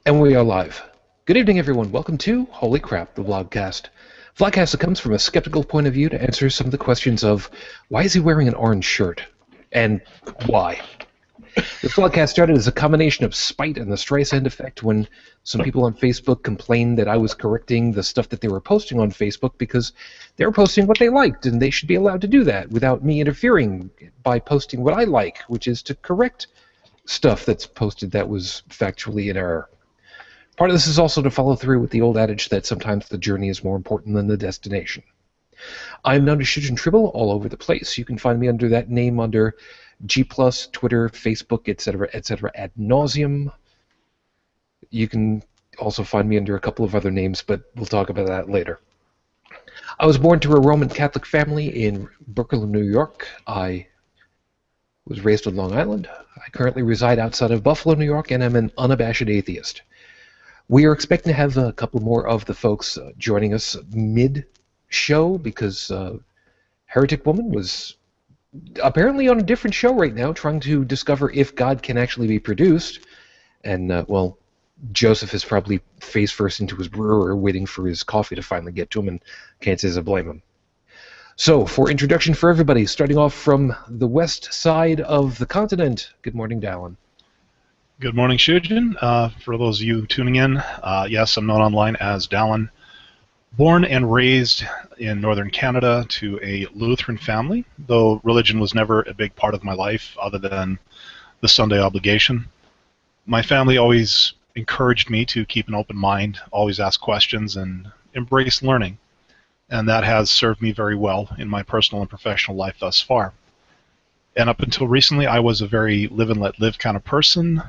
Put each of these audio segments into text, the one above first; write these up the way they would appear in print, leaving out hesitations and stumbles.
And we are live. Good evening, everyone. Welcome to Holy Crap, the vlogcast. Vlogcast that comes from a skeptical point of view to answer some of the questions of why is he wearing an orange shirt? And why? This vlogcast started as a combination of spite and the Streisand effect when some people on Facebook complained that I was correcting the stuff that they were posting on Facebook because they were posting what they liked, and they should be allowed to do that without me interfering by posting what I like, which is to correct stuff that's posted that was factually in error. Part of this is also to follow through with the old adage that sometimes the journey is more important than the destination. I'm known as Shujin all over the place. You can find me under that name under G+, Twitter, Facebook, etc., ad nauseum. You can also find me under a couple of other names, but we'll talk about that later. I was born to a Roman Catholic family in Brooklyn, New York. I was raised on Long Island. I currently reside outside of Buffalo, New York, and I'm an unabashed atheist. We are expecting to have a couple more of the folks joining us mid-show because Heretic Woman was apparently on a different show right now trying to discover if God can actually be produced. And, well, Joseph is probably face first into his brewer waiting for his coffee to finally get to him, and can't say I blame him. So, for introduction for everybody, starting off from the west side of the continent, good morning, Dallin. Good morning, Shujin. For those of you tuning in, yes, I'm known online as Dallin. Born and raised in northern Canada to a Lutheran family, though religion was never a big part of my life other than the Sunday obligation. My family always encouraged me to keep an open mind, always ask questions, and embrace learning. And that has served me very well in my personal and professional life thus far. And up until recently, I was a very live and let live kind of person,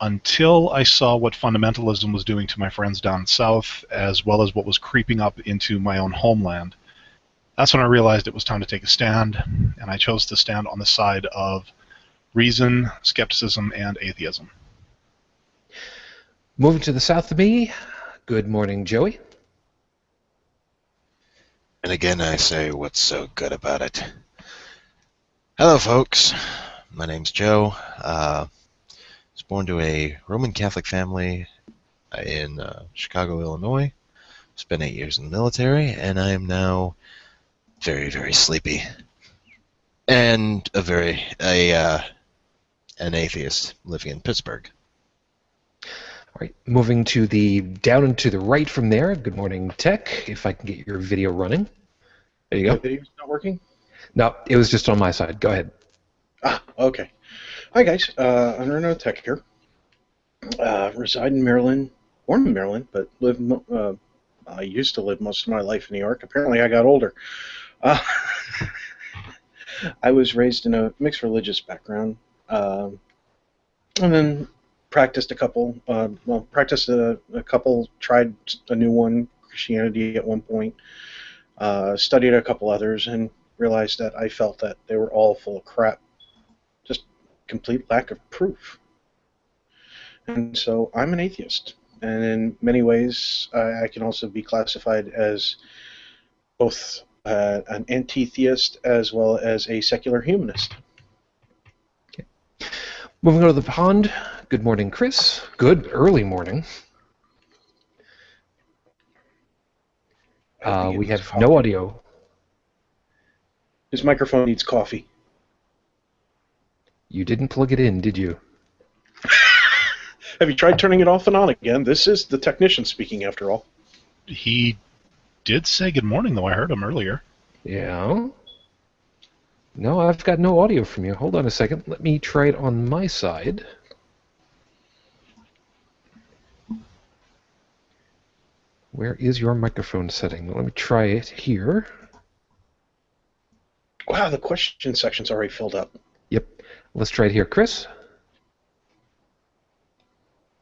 until I saw what fundamentalism was doing to my friends down south, as well as what was creeping up into my own homeland. That's when I realized it was time to take a stand, and I chose to stand on the side of reason, skepticism, and atheism. Moving to the south of me, good morning, Joey. And again, I say, what's so good about it? Hello, folks. My name's Joe. I was born to a Roman Catholic family in Chicago, Illinois. Spent 8 years in the military, and I am now very, very sleepy. And an atheist living in Pittsburgh. All right, moving to the down and to the right from there. Good morning, Tech. If I can get your video running. There you go. The video's not working? No, it was just on my side. Go ahead. Ah, okay. Hi, guys. I'm Renault Tech here. Reside in Maryland. Born in Maryland, but I used to live most of my life in New York. Apparently, I got older. I was raised in a mixed religious background, and then practiced a couple. Tried a new one, Christianity, at one point. Studied a couple others, and realized that I felt that they were all full of crap. Just complete lack of proof. And so I'm an atheist. And in many ways, I can also be classified as both an anti-theist as well as a secular humanist. Okay. Moving on to the pond, good morning, Chris. Good early morning. We have no audio. His microphone needs coffee. You didn't plug it in, did you? Have you tried turning it off and on again? This is the technician speaking, after all. He did say good morning, though. I heard him earlier. Yeah. No, I've got no audio from you. Hold on a second. Let me try it on my side. Where is your microphone setting? Let me try it here. Wow, the question section's already filled up. Yep. Let's try it here. Chris?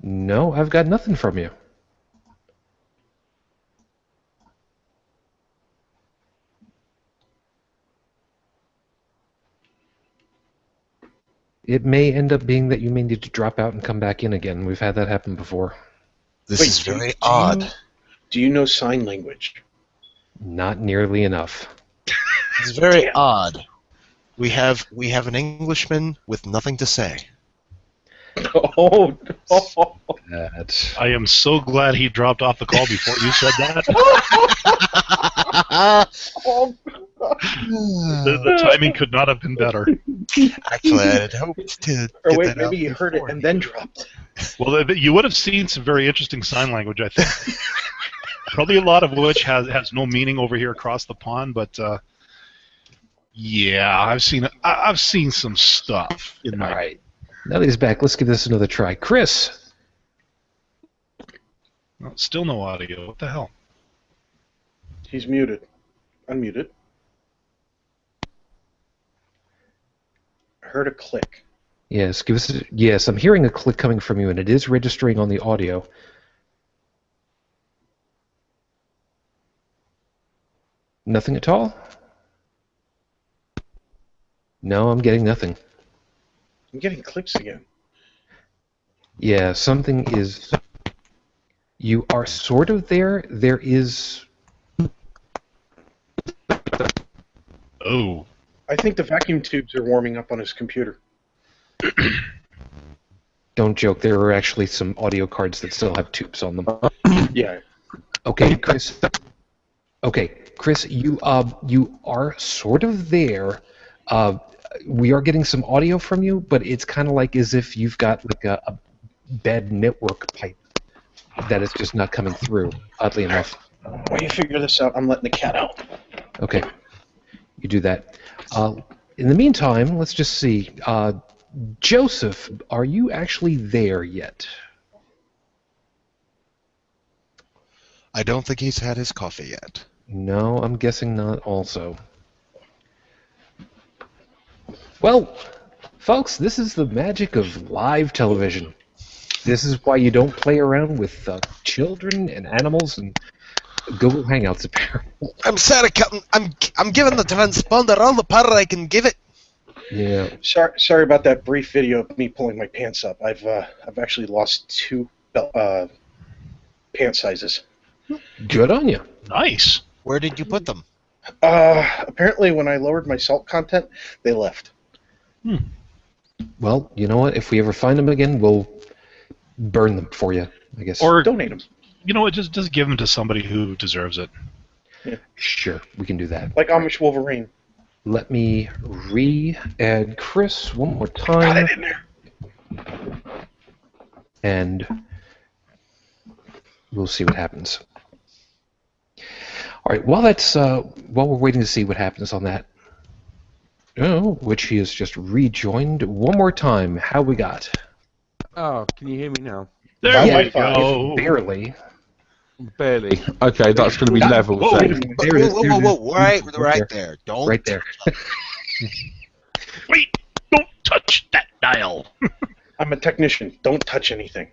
No, I've got nothing from you. It may end up being that you may need to drop out and come back in again. We've had that happen before. This is very odd. Do you know sign language? Not nearly enough. It's very odd. We have an Englishman with nothing to say. Oh, no. That. I am so glad he dropped off the call before you said that. Oh, The timing could not have been better. Actually, I had hoped to or get wait, that out maybe you heard it before. and then dropped. Well, you would have seen some very interesting sign language, I think. Probably a lot of which has no meaning over here across the pond, but yeah, I've seen some stuff in my. All right. Now that he's back, let's give this another try. Chris. Well, still no audio. What the hell? He's muted. Unmuted. Heard a click. Yes, give us. Yes, I'm hearing a click coming from you, and it is registering on the audio. Nothing at all? No, I'm getting nothing. I'm getting clicks again. Yeah, something is. You are sort of there. There is. Oh. I think the vacuum tubes are warming up on his computer. Don't joke. There are actually some audio cards that still have tubes on them. Yeah. Okay, Chris. Okay, Chris, you are sort of there. We are getting some audio from you, but it's kind of like as if you've got like a bad network pipe that is just not coming through. Oddly enough. While you figure this out, I'm letting the cat out. Okay, you do that. In the meantime, let's just see. Joseph, are you actually there yet? I don't think he's had his coffee yet. No, I'm guessing not also. Well, folks, this is the magic of live television. This is why you don't play around with children and animals and Google Hangouts, apparently. I'm sorry, Captain. I'm giving the transponder all the power I can give it. Yeah. Sorry about that brief video of me pulling my pants up. I've actually lost 2 pant sizes. Good on you. Nice. Where did you put them? Apparently, when I lowered my salt content, they left. Well, you know what? If we ever find them again, we'll burn them for you, I guess. Or Donate them. you know what? Just give them to somebody who deserves it. Sure, we can do that. Like Amish Wolverine. Let me re-add Chris one more Got time. it in there. And we'll see what happens. All right. While we're waiting to see what happens on that, which he has just rejoined one more time. How we got? Oh, can you hear me now? There Yeah, we go. Barely. Barely. Okay, that's going to be level. Whoa. So. Whoa. Right there. Don't. Right there. Wait! Don't touch that dial. I'm a technician. Don't touch anything.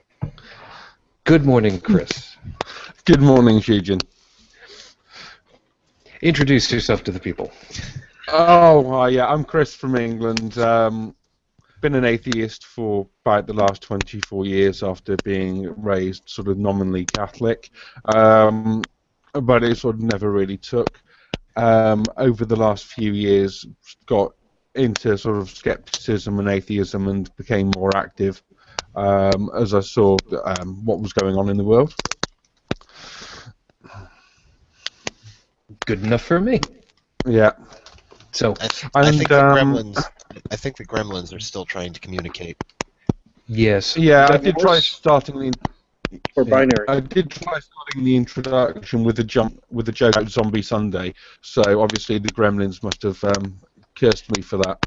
Good morning, Chris. Good morning, Shujin. Introduce yourself to the people. Oh, yeah, I'm Chris from England. Been an atheist for about the last 24 years after being raised sort of nominally Catholic, but it sort of never really took. Over the last few years, got into sort of skepticism and atheism and became more active as I saw what was going on in the world. Good enough for me. Yeah. So, I think the gremlins are still trying to communicate. yes. Yeah, I That did try works? starting the. Or binary. I did try starting the introduction with a joke about Zombie Sunday. So obviously the Gremlins must have cursed me for that.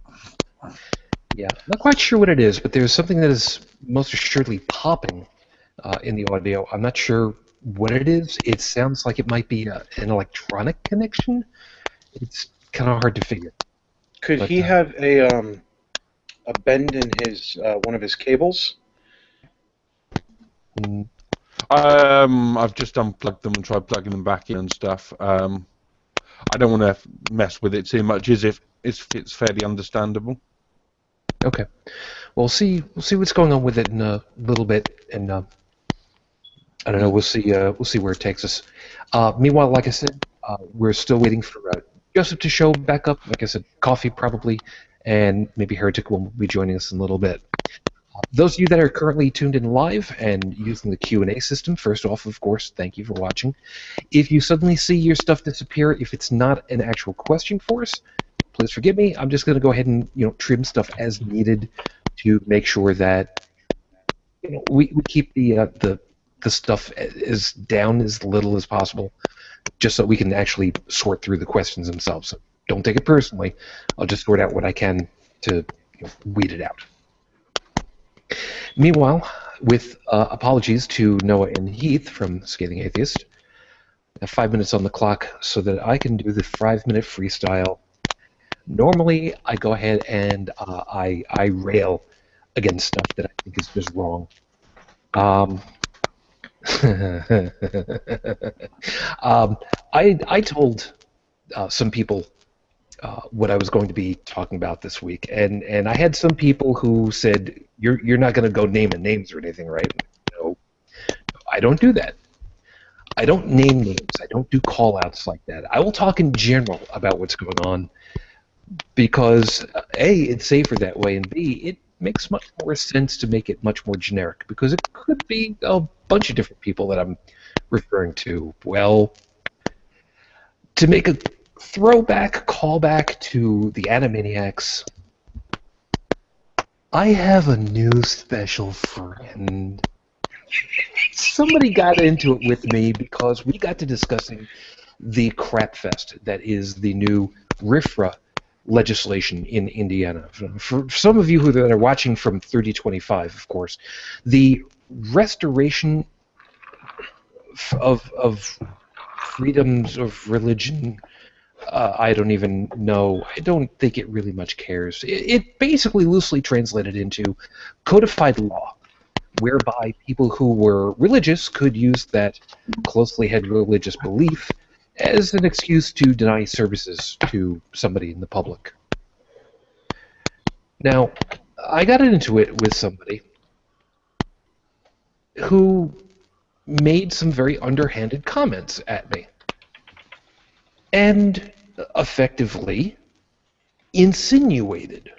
Yeah. Not quite sure what it is, but there's something that is most assuredly popping in the audio. I'm not sure what it is. It sounds like it might be an electronic connection. It's kind of hard to figure. Could But, he have a bend in his one of his cables? Mm, I've just unplugged them and tried plugging them back in and stuff. I don't want to mess with it too much, as if it's fairly understandable. Okay. Well, we'll see what's going on with it in a little bit, and I don't know. We'll see where it takes us. Meanwhile, like I said, we're still waiting for Joseph to show back up. Like I said, coffee probably, and maybe Heretic will be joining us in a little bit. Those of you that are currently tuned in live and using the Q&A system, first off, of course, thank you for watching. If you suddenly see your stuff disappear, if it's not an actual question for us, please forgive me. I'm just going to go ahead and trim stuff as needed to make sure that we keep the stuff as down as little as possible, just so we can actually sort through the questions themselves. So don't take it personally. I'll just sort out what I can to weed it out. Meanwhile, with apologies to Noah and Heath from Scathing Atheist, I have 5 minutes on the clock so that I can do the 5-minute freestyle. Normally, I go ahead and I rail against stuff that I think is just wrong. I told some people what I was going to be talking about this week, and I had some people who said, "You're not going to go naming names or anything, right?" No, I don't do that. I don't name names. I don't do call-outs like that. I will talk in general about what's going on because A, it's safer that way, and B, it makes much more sense to make it much more generic because it could be a bunch of different people that I'm referring to. Well, to make a throwback callback to the Animaniacs, I have a new special friend. Somebody got into it with me because we got to discussing the crap fest that is the new RFRA legislation in Indiana. For some of you that are watching from 3025, of course, the restoration of freedoms of religion, I don't even know. I don't think it really much cares. It basically loosely translated into codified law, whereby people who were religious could use that closely held religious belief as an excuse to deny services to somebody in the public. Now, I got into it with somebody who made some very underhanded comments at me and effectively insinuated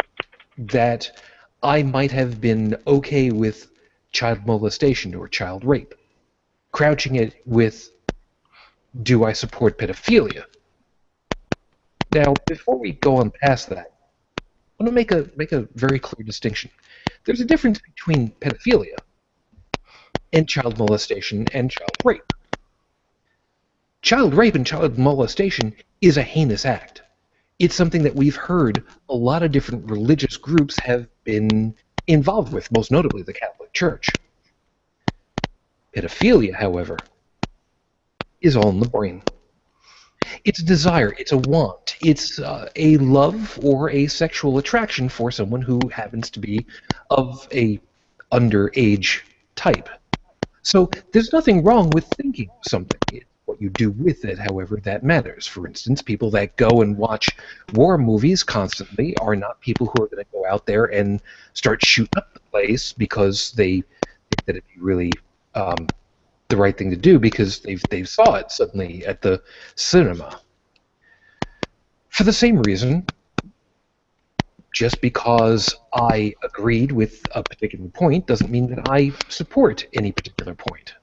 that I might have been okay with child molestation or child rape, crouching it with, do I support pedophilia? Now, before we go on past that, I want to make a very clear distinction. There's a difference between pedophilia and child molestation and child rape. Child rape and child molestation is a heinous act. It's something that we've heard a lot of different religious groups have been involved with, most notably the Catholic Church. Pedophilia, however, is all in the brain. It's a desire, it's a want, it's a love or a sexual attraction for someone who happens to be of a underage type. So there's nothing wrong with thinking something. It's what you do with it, however, that matters. For instance, people that go and watch war movies constantly are not people who are going to go out there and start shooting up the place because they think that it'd be really the right thing to do because they saw it suddenly at the cinema. For the same reason, just because I agreed with a particular point doesn't mean that I support any particular point.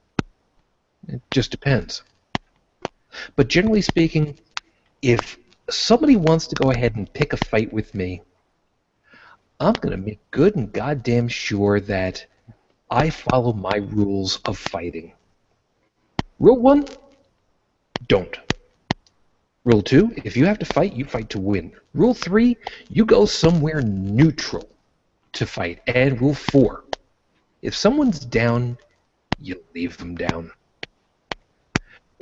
It just depends. But generally speaking, if somebody wants to go ahead and pick a fight with me, I'm going to make good and goddamn sure that I follow my rules of fighting. Rule 1, don't. Rule 2, if you have to fight, you fight to win. Rule 3, you go somewhere neutral to fight. And Rule 4, if someone's down, you leave them down.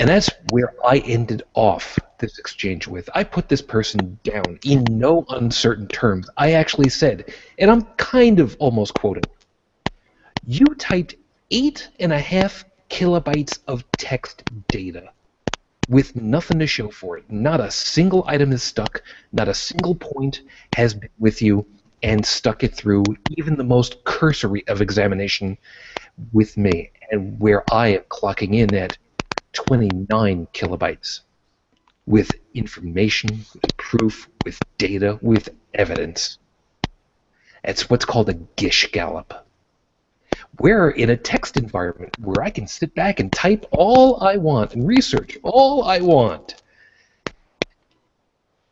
And that's where I ended off this exchange with. I put this person down in no uncertain terms. I actually said, and I'm kind of almost quoting, you typed 8.5 kilobytes of text data with nothing to show for it. Not a single item is stuck. Not a single point has been with you and stuck it through even the most cursory of examination with me, and where I am clocking in at 29 kilobytes with information, with proof, with data, with evidence. That's what's called a Gish gallop. We're in a text environment where I can sit back and type all I want and research all I want.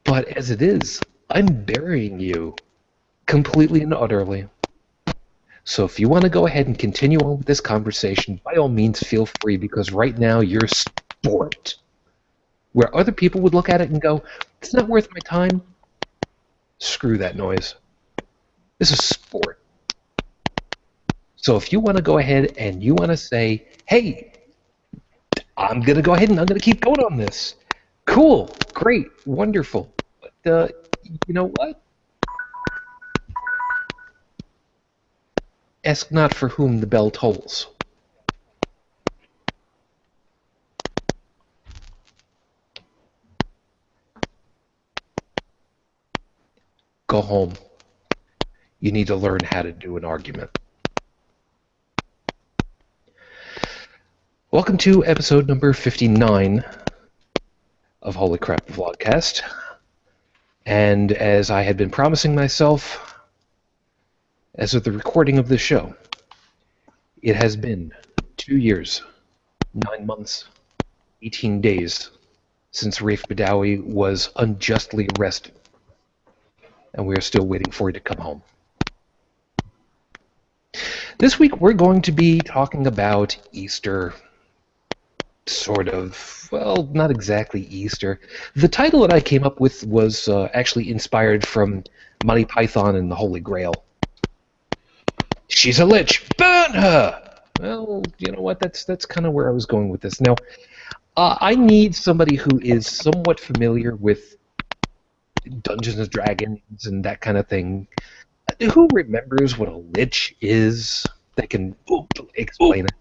But as it is, I'm burying you completely and utterly. So if you want to go ahead and continue on with this conversation, by all means feel free, because right now you're sport. Where other people would look at it and go, it's not worth my time, screw that noise. This is sport. So if you want to go ahead and you want to say, hey, I'm going to go ahead and I'm going to keep going on this. Cool, great, wonderful. But you know what? Ask not for whom the bell tolls. Go home. You need to learn how to do an argument. Welcome to episode number 59 of Holy Crap Vlogcast. And as I had been promising myself, as of the recording of this show, it has been 2 years, 9 months, 18 days since Rafe Badawi was unjustly arrested. And we are still waiting for you to come home. This week we're going to be talking about Easter. Sort of, well, not exactly Easter. The title that I came up with was actually inspired from Monty Python and the Holy Grail. She's a lich, burn her! Well, you know what, that's kind of where I was going with this. Now, I need somebody who is somewhat familiar with Dungeons and Dragons and that kind of thing. Who remembers what a lich is? That can explain it.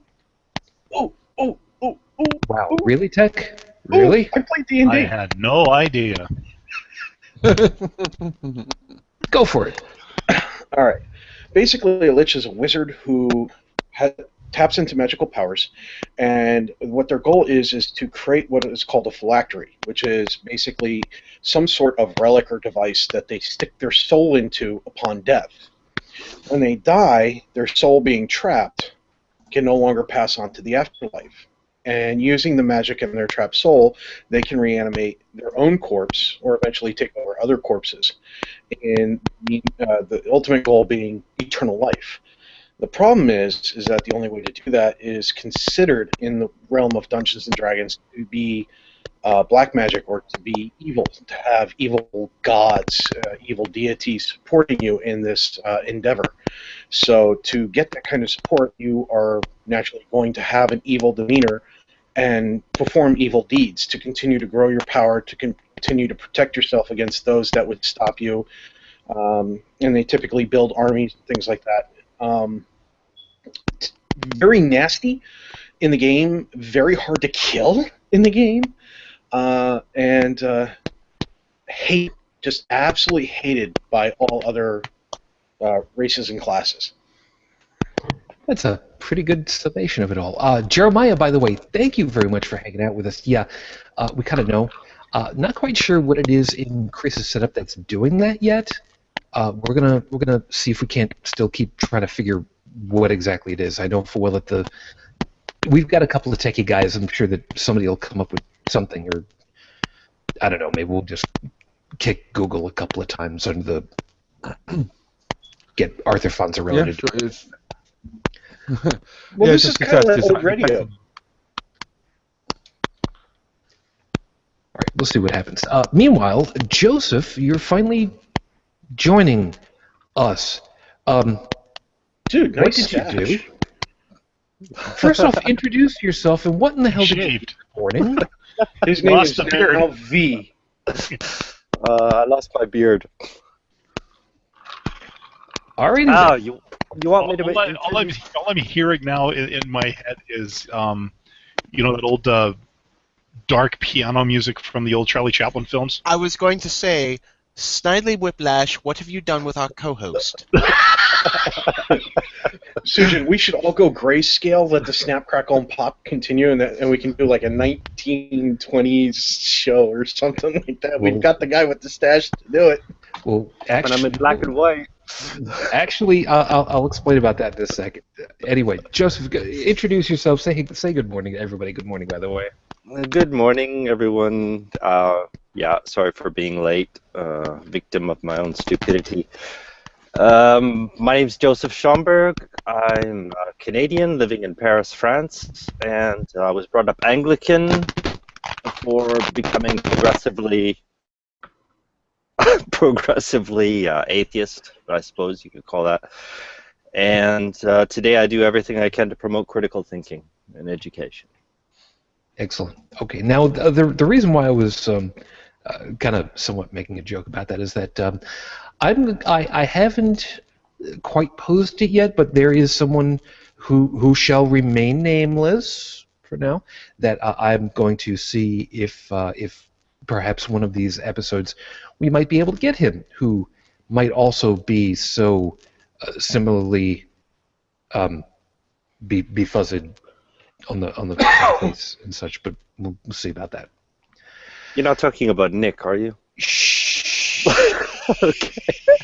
Wow, really, Tech? Really? I played D&D. I had no idea. Go for it. All right. Basically, a lich is a wizard who taps into magical powers, and what their goal is to create what is called a phylactery, which is basically some sort of relic or device that they stick their soul into upon death. When they die, their soul being trapped can no longer pass on to the afterlife. And using the magic in their trapped soul, they can reanimate their own corpse or eventually take over other corpses, and the ultimate goal being eternal life. The problem is that the only way to do that is considered in the realm of Dungeons and Dragons to be black magic, or to be evil, to have evil gods, evil deities supporting you in this endeavor. So to get that kind of support, you are naturally going to have an evil demeanor and perform evil deeds to continue to grow your power, to continue to protect yourself against those that would stop you. And they typically build armies and things like that. Very nasty in the game, very hard to kill in the game, and just absolutely hated by all other races and classes. That's a pretty good summation of it all. Jeremiah, by the way, thank you very much for hanging out with us. Yeah, we kind of know. Not quite sure what it is in Chris's setup that's doing that yet. We're gonna see if we can't still keep trying to figure what exactly it is. I know for well that we've got a couple of techie guys. I'm sure that somebody will come up with something, or I don't know. Maybe we'll just kick Google a couple of times under the get Arthur Fonzarelli to do it. Well, this is kind of like old radio. All right, we'll see what happens. Meanwhile, Joseph, you're finally joining us. Dude, what nice did you do? First off, introduce yourself, and what in the hell did you do this morning? His name Lost is the beard. now V. I lost my beard. All right. Oh, you want me to all I'm hearing now in my head is, that old dark piano music from the old Charlie Chaplin films. I was going to say, Snidely Whiplash, what have you done with our co-host? Shujin, we should all go grayscale, let the snap, crackle, and pop continue, and we can do like a 1920s show or something like that. We've got the guy with the stash to do it. Well, when I'm in black and white. Actually, I'll explain about that in a second. Anyway, Joseph, introduce yourself. Say good morning to everybody. Good morning, by the way. Good morning, everyone. Yeah, sorry for being late. Victim of my own stupidity. My name's Joseph Schomburg. I'm Canadian, living in Paris, France, and I was brought up Anglican before becoming progressively atheist, I suppose you could call that. And today I do everything I can to promote critical thinking and education. Excellent. Okay, now the reason why I was kind of somewhat making a joke about that is that I haven't quite posed it yet, but there is someone who shall remain nameless for now that I'm going to see if perhaps one of these episodes we might be able to get him, who might also be so similarly be fuzzed on the face and such, but we'll see about that. You're not talking about Nick, are you? Shh. Okay.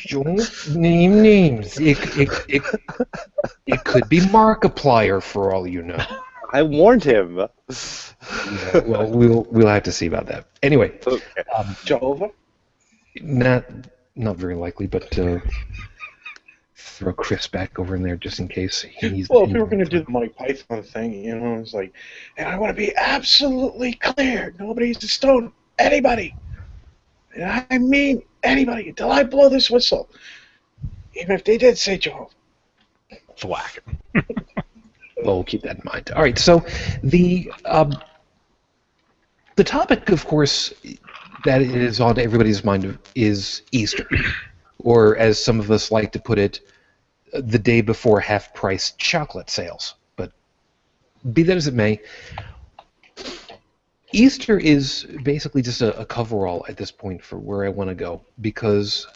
Don't name names. It could be Markiplier for all you know. I warned him. Yeah, well, we'll have to see about that. Anyway, Okay. Jehovah? not very likely, but throw Chris back over in there just in case he's. Well, if we were going to do the Monty Python thing, it's like, and I want to be absolutely clear. Nobody's to stone anybody. And I mean anybody until I blow this whistle. Even if they did say Jehovah. Thwack. Well, we'll keep that in mind. All right, so the topic, of course, that is on everybody's mind is Easter, or as some of us like to put it, the day before half-price chocolate sales. But be that as it may, Easter is basically just a coverall at this point for where I want to go, because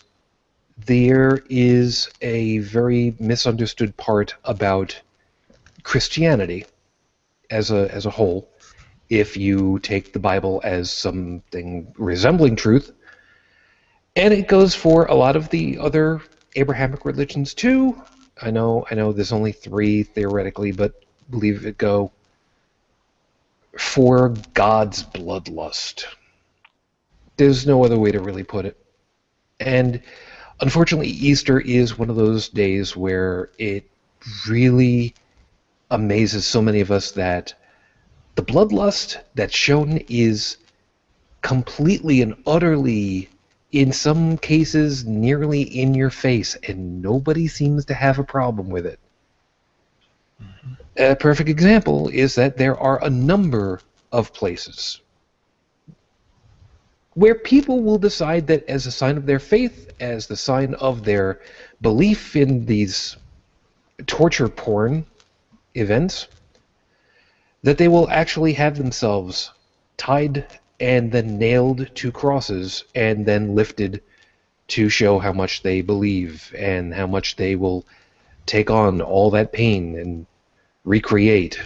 there is a very misunderstood part about Christianity as a whole, if you take the Bible as something resembling truth, and it goes for a lot of the other Abrahamic religions too. I know there's only 3 theoretically, but believe it go for God's bloodlust. There's no other way to really put it. And unfortunately, Easter is one of those days where it really amazes so many of us that the bloodlust that's shown is completely and utterly, in some cases, nearly in your face, and nobody seems to have a problem with it. Mm-hmm. A perfect example is that there are a number of places where people will decide that as a sign of their faith, as the sign of their belief in these torture porn events, that they will actually have themselves tied and then nailed to crosses and then lifted to show how much they believe and how much they will take on all that pain and recreate.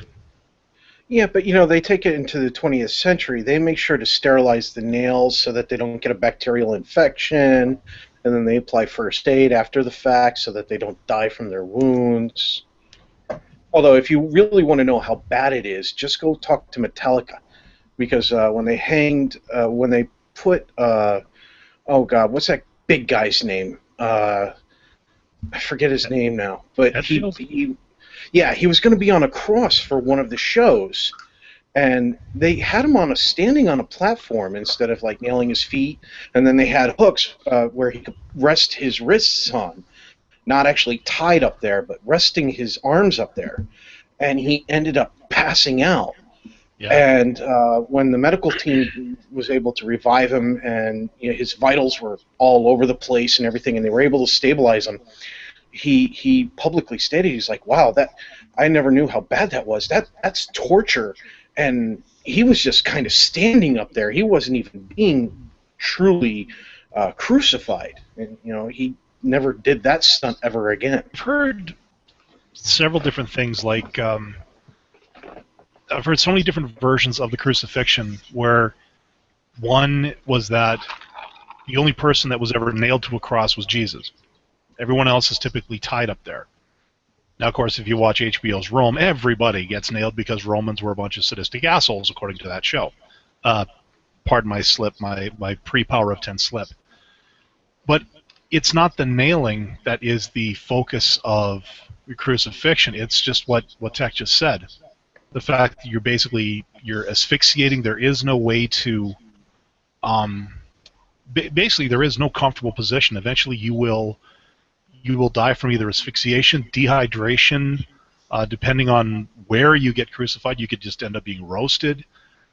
Yeah, but they take it into the 20th century. They make sure to sterilize the nails so that they don't get a bacterial infection, and then they apply first aid after the fact so that they don't die from their wounds. Although, if you really want to know how bad it is, just go talk to Metallica, because when they put, oh God, what's that big guy's name? I forget his name now, but he was going to be on a cross for one of the shows, and they had him standing on a platform instead of like nailing his feet, and then they had hooks where he could rest his wrists on. Not actually tied up there, but resting his arms up there, and he ended up passing out. Yeah. And when the medical team was able to revive him, and his vitals were all over the place and everything, and they were able to stabilize him, he publicly stated, he's like, "Wow, that I never knew how bad that was. That's torture." And he was just kind of standing up there. He wasn't even being truly crucified, and he never did that stunt ever again. I've heard several different things, like I've heard so many different versions of the crucifixion, where one was that the only person that was ever nailed to a cross was Jesus. Everyone else is typically tied up there. Now, of course, if you watch HBO's Rome, everybody gets nailed because Romans were a bunch of sadistic assholes, according to that show. Pardon my slip, my pre-Power of 10 slip. But it's not the nailing that is the focus of crucifixion. It's just what Tech just said. The fact that you're asphyxiating. There is no way to... basically, there is no comfortable position. Eventually, you will die from either asphyxiation, dehydration, depending on where you get crucified. You could just end up being roasted.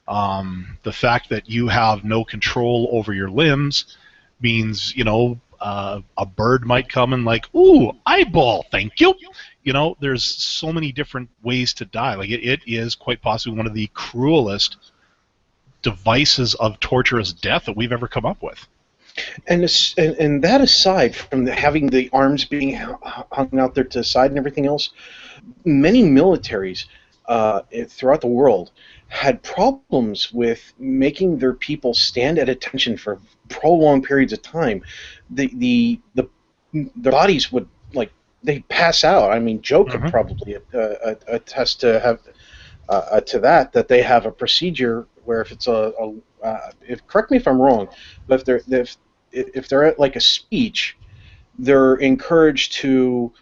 The fact that you have no control over your limbs means, a bird might come and like, ooh, eyeball, thank you. There's so many different ways to die. Like it is quite possibly one of the cruelest devices of torturous death that we've ever come up with. And that aside from having the arms being hung out there to the side and everything else, many militaries throughout the world had problems with making their people stand at attention for prolonged periods of time. The bodies would they pass out. I mean, Joe could probably attest to have to that they have a procedure where if it's correct me if I'm wrong, but if they're at like a speech, they're encouraged to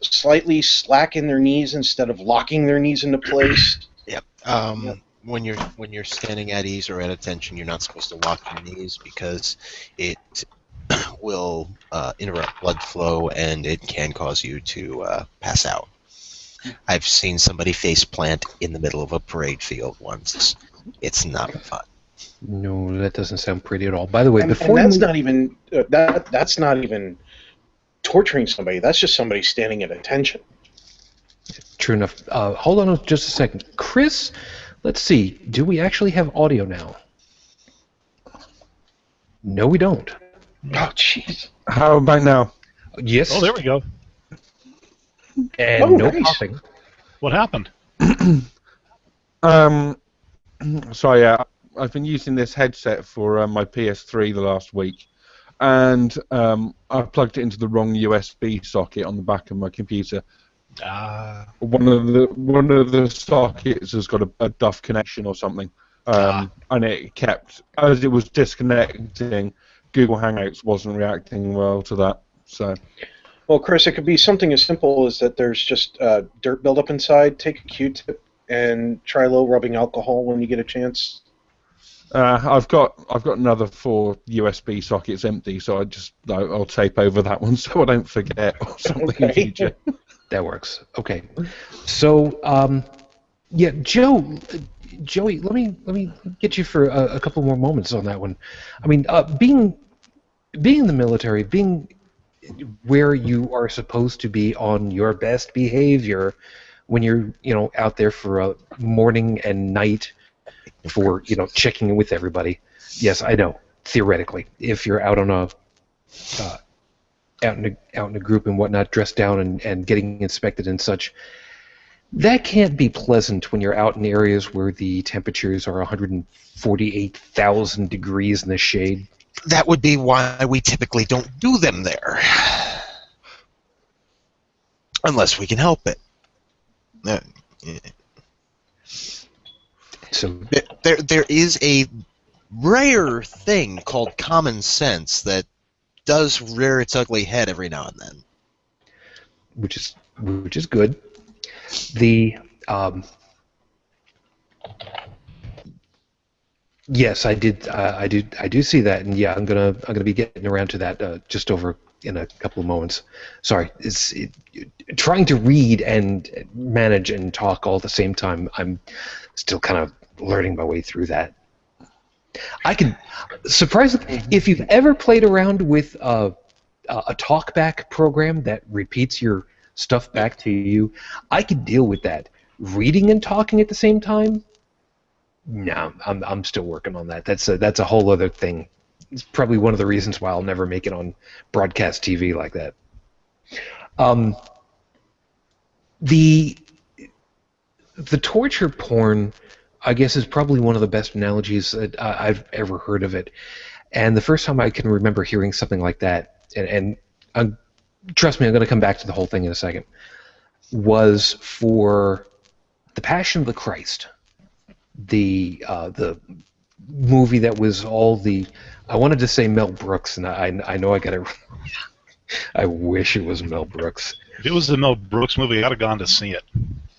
slightly slacken their knees instead of locking their knees into place. Yep. When you're standing at ease or at attention, you're not supposed to lock your knees because it will interrupt blood flow and it can cause you to pass out. I've seen somebody face plant in the middle of a parade field once. It's not fun. No, that doesn't sound pretty at all. By the way, and that's not even that's not even torturing somebody. That's just somebody standing at attention. True enough. Hold on just a second. Chris, let's see. Do we actually have audio now? No, we don't. Oh, jeez. How about now? Yes. Oh, there we go. And no nice. coughing. What happened? So yeah, I've been using this headset for my PS3 the last week, and I plugged it into the wrong USB socket on the back of my computer. One of the sockets has got a duff connection or something, and it kept, as it was disconnecting, Google Hangouts wasn't reacting well to that. So, well, Chris, it could be something as simple as that there's just dirt buildup inside. Take a Q-tip and try low rubbing alcohol when you get a chance. I've got another 4 USB sockets empty, so I'll tape over that one so I don't forget or something in future. That works. Okay. So, yeah, Joey, let me get you for a couple more moments on that one. I mean, being in the military, being where you are supposed to be on your best behavior when you're, out there for a morning and night for, checking in with everybody. Yes, I know. Theoretically, if you're out on a out in a group and whatnot, dressed down and getting inspected and such, that can't be pleasant when you're out in areas where the temperatures are 148,000 degrees in the shade. That would be why we typically don't do them there. Unless we can help it. So there is a rare thing called common sense that does rear its ugly head every now and then. Which is good. The yes, I do see that, and yeah, I'm gonna be getting around to that just over in a couple of moments. Sorry, trying to read and manage and talk all at the same time. I'm still kind of learning my way through that. I can, surprisingly, if you've ever played around with a talkback program that repeats your stuff back to you, I can deal with that. Reading and talking at the same time? No, I'm still working on that. That's a whole other thing. It's probably one of the reasons why I'll never make it on broadcast TV like that. The torture porn, I guess, is probably one of the best analogies that I've ever heard of it. And the first time I can remember hearing something like that, and trust me, I'm going to come back to the whole thing in a second, was for The Passion of the Christ, the movie that was all the, I wanted to say Mel Brooks, and I know I got it. I wish it was Mel Brooks. If it was the Mel Brooks movie, I'd have gone to see it.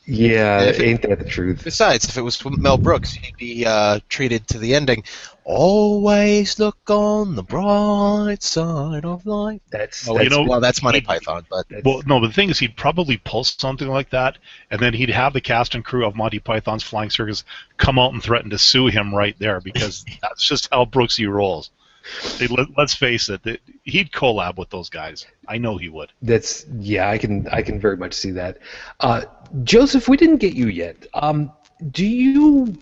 Yeah, ain't that the truth? Besides, if it was Mel Brooks, he'd be treated to the ending. Always look on the bright side of life. That's Monty Python, but well, no. But the thing is, he'd probably pull something like that, and then he'd have the cast and crew of Monty Python's Flying Circus come out and threaten to sue him right there, because that's just how Brooksy rolls. Let's face it, he'd collab with those guys. I know he would. I can very much see that. Joseph, we didn't get you yet. Do you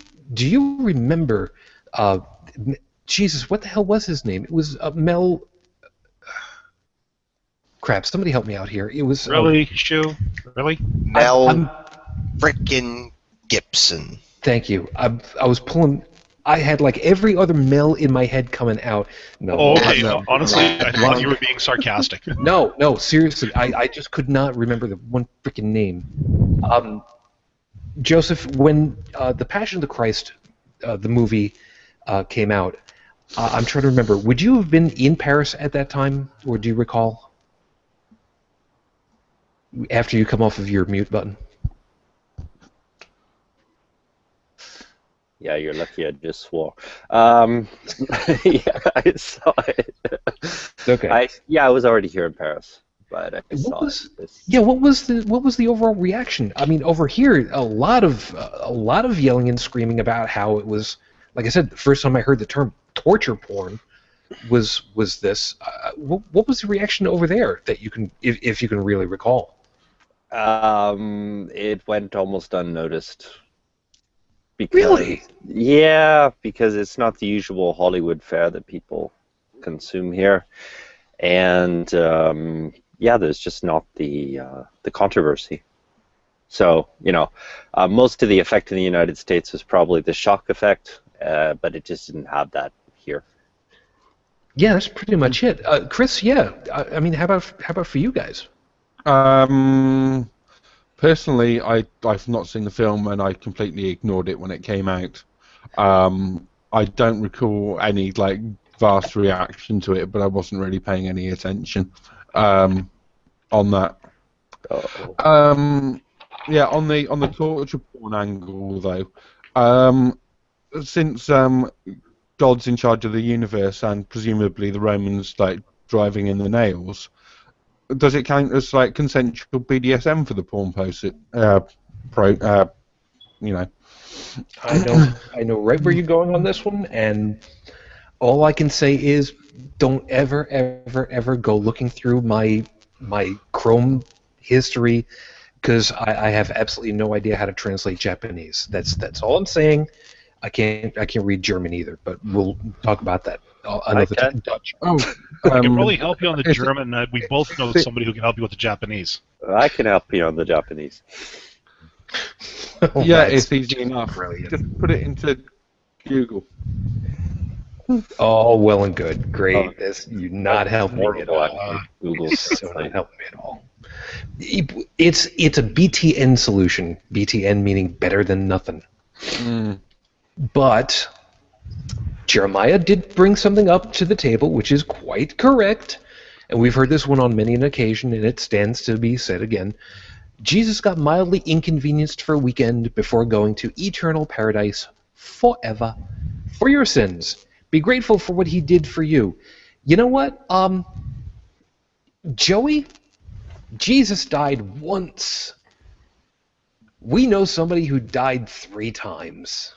remember? Jesus, what the hell was his name? It was Mel. Crap! Somebody help me out here. It was really Shu. Really Mel frickin' Gibson. Thank you. I was pulling. I had like every other Mel in my head coming out. No. Oh, okay. No. Honestly, I thought you were being sarcastic. No, seriously. I just could not remember the one freaking name. Joseph, when The Passion of the Christ, the movie, came out, I'm trying to remember. Would you have been in Paris at that time, or do you recall? After you come off of your mute button. Yeah, you're lucky I just swore. Yeah, I saw it. Okay. I was already here in Paris, but I saw it. Yeah, what was the overall reaction? I mean, over here, a lot of yelling and screaming about how it was. Like I said, the first time I heard the term torture porn was this. What was the reaction over there that you can, if you can really recall? It went almost unnoticed. Really? Yeah, because it's not the usual Hollywood fare that people consume here, and there's just not the controversy. So most of the effect in the United States was probably the shock effect, but it just didn't have that here. Yeah, that's pretty much it. Chris, yeah. I mean, how about for you guys? Personally, I've not seen the film, and I completely ignored it when it came out. I don't recall any vast reaction to it, but I wasn't really paying any attention on that. Yeah, on the torture porn angle though, since God's in charge of the universe and presumably the Romans driving in the nails. Does it count as consensual BDSM for the porn post? I know right where you're going on this one, and all I can say is don't ever go looking through my Chrome history, because I have absolutely no idea how to translate Japanese. That's all I'm saying. I can't read German either, but we'll talk about that another time. Dutch. Oh, I can probably help you on the German. We both know somebody who can help you with the Japanese. I can help you on the Japanese. Yeah, it's easy enough. Brilliant. Just put it into Google. Oh, well and good. Great. You're not helping me at all. Google so not helping me at all. It's a BTN solution. BTN meaning better than nothing. Mm. But Jeremiah did bring something up to the table, which is quite correct, and we've heard this one on many an occasion, and it stands to be said again. Jesus got mildly inconvenienced for a weekend before going to eternal paradise forever for your sins. Be grateful for what he did for you. You know what, Joey? Jesus died once. We know somebody who died 3 times.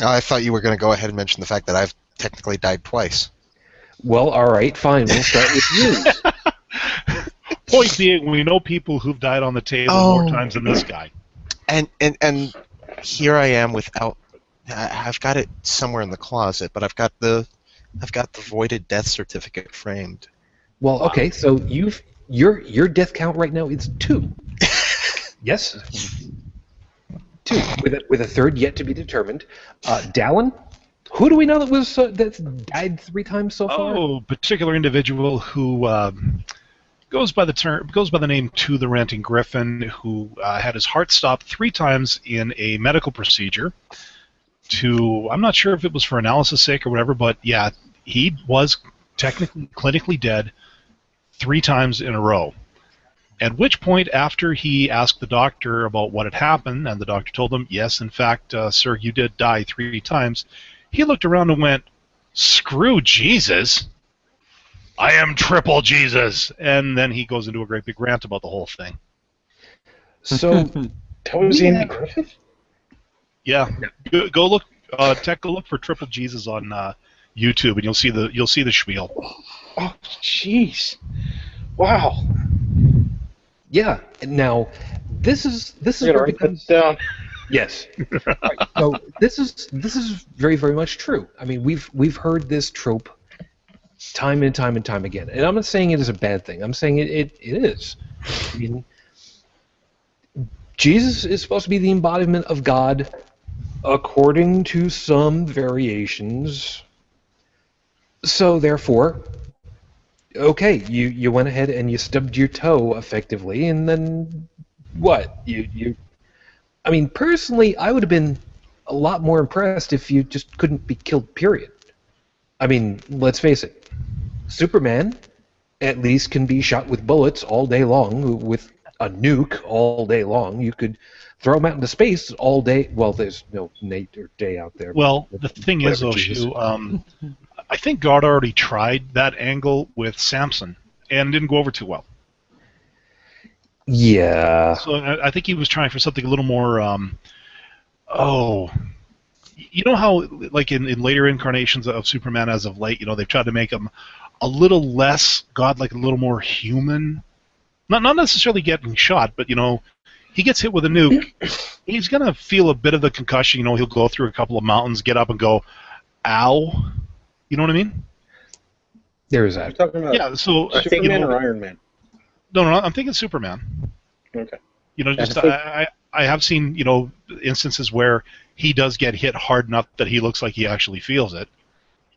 I thought you were going to go ahead and mention the fact that I've technically died twice. Well, all right, fine. We'll start with you. Point being, we know people who've died on the table more times than this guy. And here I am without. I've got it somewhere in the closet, but I've got the voided death certificate framed. Well, okay, so your death count right now is 2. Yes. 2, with a third yet to be determined. Dallin, who do we know that's died 3 times so far? Oh, particular individual who goes by the name To the Ranting Griffin, who had his heart stopped 3 times in a medical procedure. I'm not sure if it was for analysis sake or whatever, but yeah, he was technically clinically dead 3 times in a row. At which point, after he asked the doctor about what had happened, and the doctor told him, yes, in fact, sir, you did die 3 times, he looked around and went, screw Jesus. I am triple Jesus. And then he goes into a great big rant about the whole thing. So, That was Andy Griffith? Yeah. Go look, take a look for triple Jesus on YouTube, and you'll see the spiel. Oh, jeez. Wow. yeah. Now, this is You gotta where it write that becomes down. yes. Right. So this is very, very much true. I mean, we've heard this trope time and time and time again, and I'm not saying it is a bad thing. I'm saying it is. I mean, Jesus is supposed to be the embodiment of God, according to some variations. So therefore, okay, you went ahead and you stubbed your toe effectively, and then what? I mean, personally, I would have been a lot more impressed if you just couldn't be killed, period. I mean, let's face it, Superman at least can be shot with bullets all day long, with a nuke all day long. You could throw him out into space all day. Well, there's no night or day out there. Well, the thing is, though, Jesus. Shu, I think God already tried that angle with Samson, and didn't go over too well. Yeah. So I think he was trying for something a little more. You know how, like in later incarnations of Superman as of late, they've tried to make him a little less godlike, a little more human. Not necessarily getting shot, but he gets hit with a nuke. He's gonna feel a bit of the concussion. He'll go through a couple of mountains, get up, and go, "Ow." You know what I mean? There is You're that. talking about Yeah. So Superman or Iron Man? No, I'm thinking Superman. Okay. Just I have seen instances where he does get hit hard enough that he looks like he actually feels it.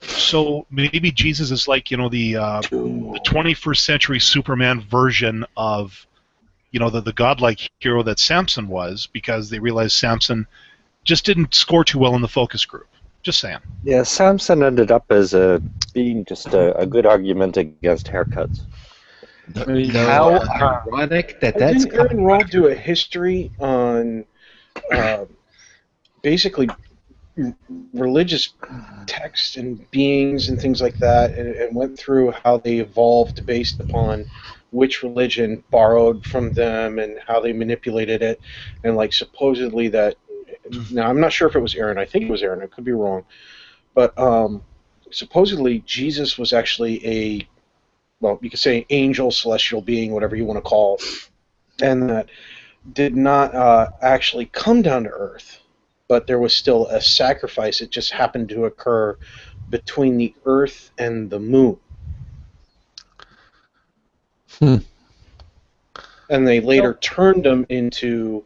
So maybe Jesus is like the 21st century Superman version of the godlike hero that Samson was, because they realized Samson just didn't score too well in the focus group. Just saying. Yeah, Samson ended up as being just a good argument against haircuts. How ironic that's Didn't Aaron Roll do a history on basically religious texts and beings and things like that, and went through how they evolved based upon which religion borrowed from them and how they manipulated it, and supposedly that. Now I'm not sure if it was Aaron. I think it was Aaron. I could be wrong, but supposedly Jesus was actually you could say angel, celestial being, whatever you want to call it, and that did not actually come down to Earth, but there was still a sacrifice. It just happened to occur between the Earth and the Moon. And they later turned him into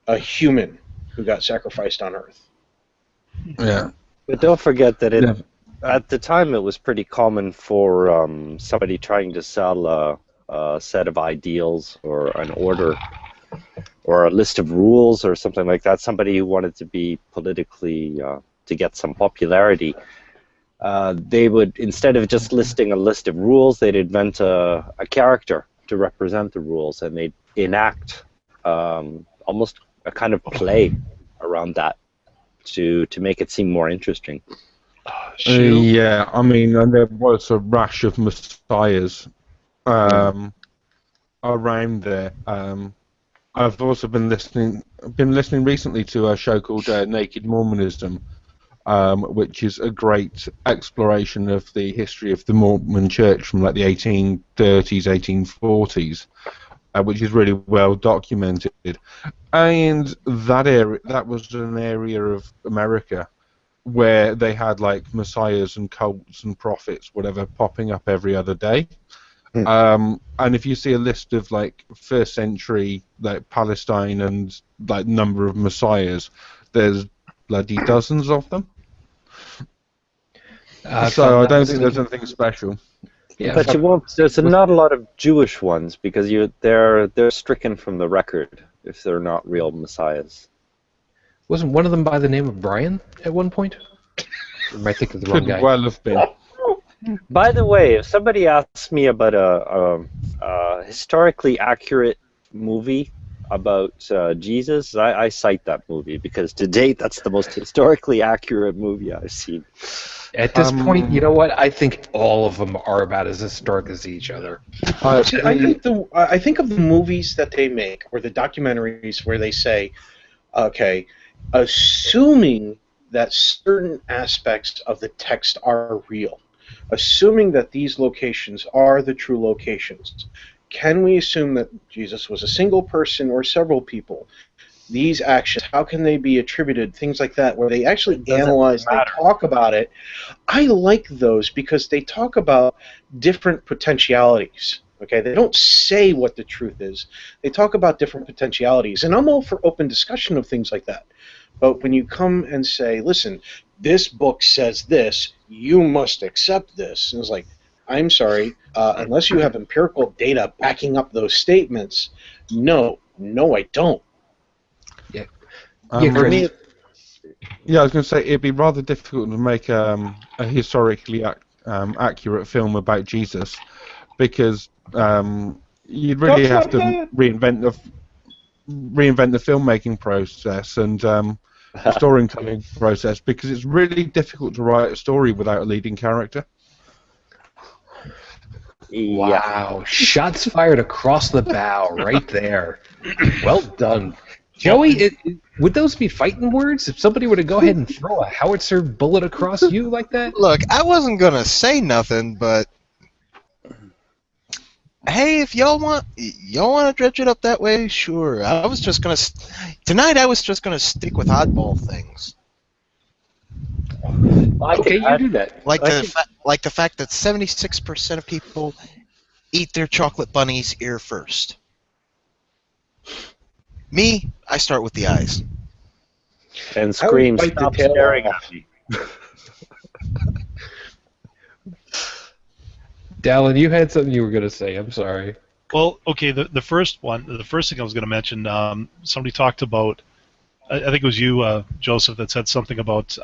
a human who got sacrificed on Earth. Yeah. But don't forget that at the time it was pretty common for somebody trying to sell a set of ideals or an order or a list of rules or something like that, somebody who wanted to be politically, to get some popularity, they would, instead of just listing a list of rules, they'd invent a character to represent the rules, and they'd enact almost a kind of play around that to make it seem more interesting. Yeah, I mean, and there was a rash of messiahs around there. I've also been listening recently to a show called Naked Mormonism, which is a great exploration of the history of the Mormon Church from the 1830s, 1840s. Which is really well documented, and that was an area of America where they had messiahs and cults and prophets, whatever, popping up every other day. And if you see a list of first century Palestine and number of messiahs, there's bloody dozens of them. So I don't think there's anything special. Yeah, But you won't. There's not a lot of Jewish ones because they're stricken from the record if they're not real messiahs. wasn't one of them by the name of Brian at one point? Or am I thinking of the wrong Could guy? well have been. By the way, if somebody asks me about a historically accurate movie about Jesus, I cite that movie because to date that's the most historically accurate movie I've seen. At this point, you know what? I think all of them are about as historic as each other. I think of the movies that they make or the documentaries where they say, okay, assuming that certain aspects of the text are real, assuming that these locations are the true locations, can we assume that Jesus was a single person or several people? These actions, how can they be attributed? Things like that, where they actually analyze, they talk about it. I like those because they talk about different potentialities. Okay, they don't say what the truth is. They talk about different potentialities, and I'm all for open discussion of things like that. But when you come and say, listen, this book says this, you must accept this, and it's like, I'm sorry, unless you have empirical data backing up those statements, no, I don't. I was going to say it'd be rather difficult to make a historically accurate film about Jesus because you'd really have to reinvent the filmmaking process and the storytelling process because it's really difficult to write a story without a leading character. Wow, shots fired across the bow right there. Well done. Joey, would those be fighting words if somebody were to go ahead and throw a howitzer bullet across you like that? Look, I wasn't gonna say nothing, but hey, if y'all want to dredge it up that way, sure. I was just gonna stick with oddball things. Okay, you do that. Like the fact that 76% of people eat their chocolate bunny's ear first. Me, I start with the eyes. And scream, stop staring at me. Dallin, you had something you were going to say. I'm sorry. Well, okay, the first thing I was going to mention, somebody talked about, I think it was you, Joseph, that said something about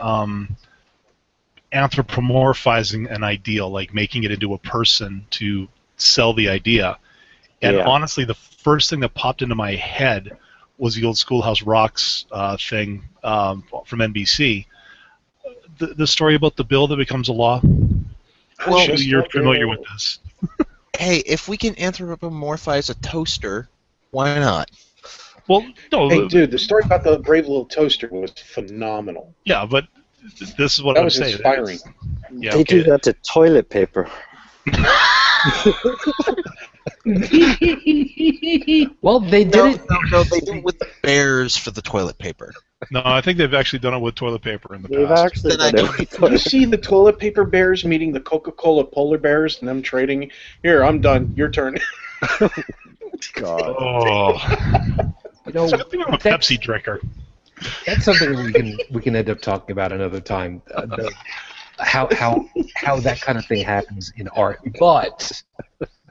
anthropomorphizing an ideal, like making it into a person to sell the idea. And honestly, the first thing that popped into my head was the old Schoolhouse Rocks thing from NBC. The story about the bill that becomes a law. Well, you're familiar with this. Hey, if we can anthropomorphize a toaster, why not? Well, no. Hey, dude, the story about the brave little toaster was phenomenal. Yeah, but this is what that I'm was saying. Inspiring. Yeah, they do that to toilet paper. Well, they did it. No, they do it with the bears for the toilet paper. No, I think they've actually done it with toilet paper in the They've past. actually Then done I it with Did you see the toilet paper bears meeting the Coca-Cola polar bears and them trading? Here, I'm done. Your turn. God. Oh. You know, It's a good thing I'm a Pepsi drinker. that's something we can end up talking about another time. How that kind of thing happens in art, but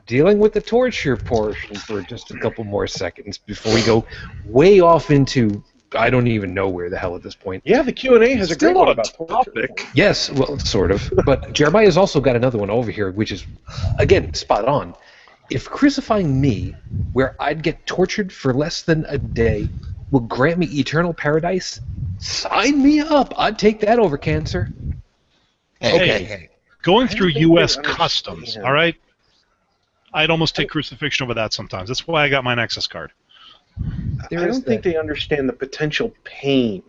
dealing with the torture portion for just a couple more seconds before we go way off into I don't even know where the hell at this point. Yeah, the Q&A has a great one about torture. Yes, well, sort of. But Jeremiah's also got another one over here, which is, again, spot on. If crucifying me, where I'd get tortured for less than a day, will grant me eternal paradise, sign me up. I'd take that over cancer. Hey, Going I through don't think U.S. they Customs, understand. all right? I'd almost take crucifixion over that sometimes. That's why I got my Nexus card. I don't think they understand the potential pain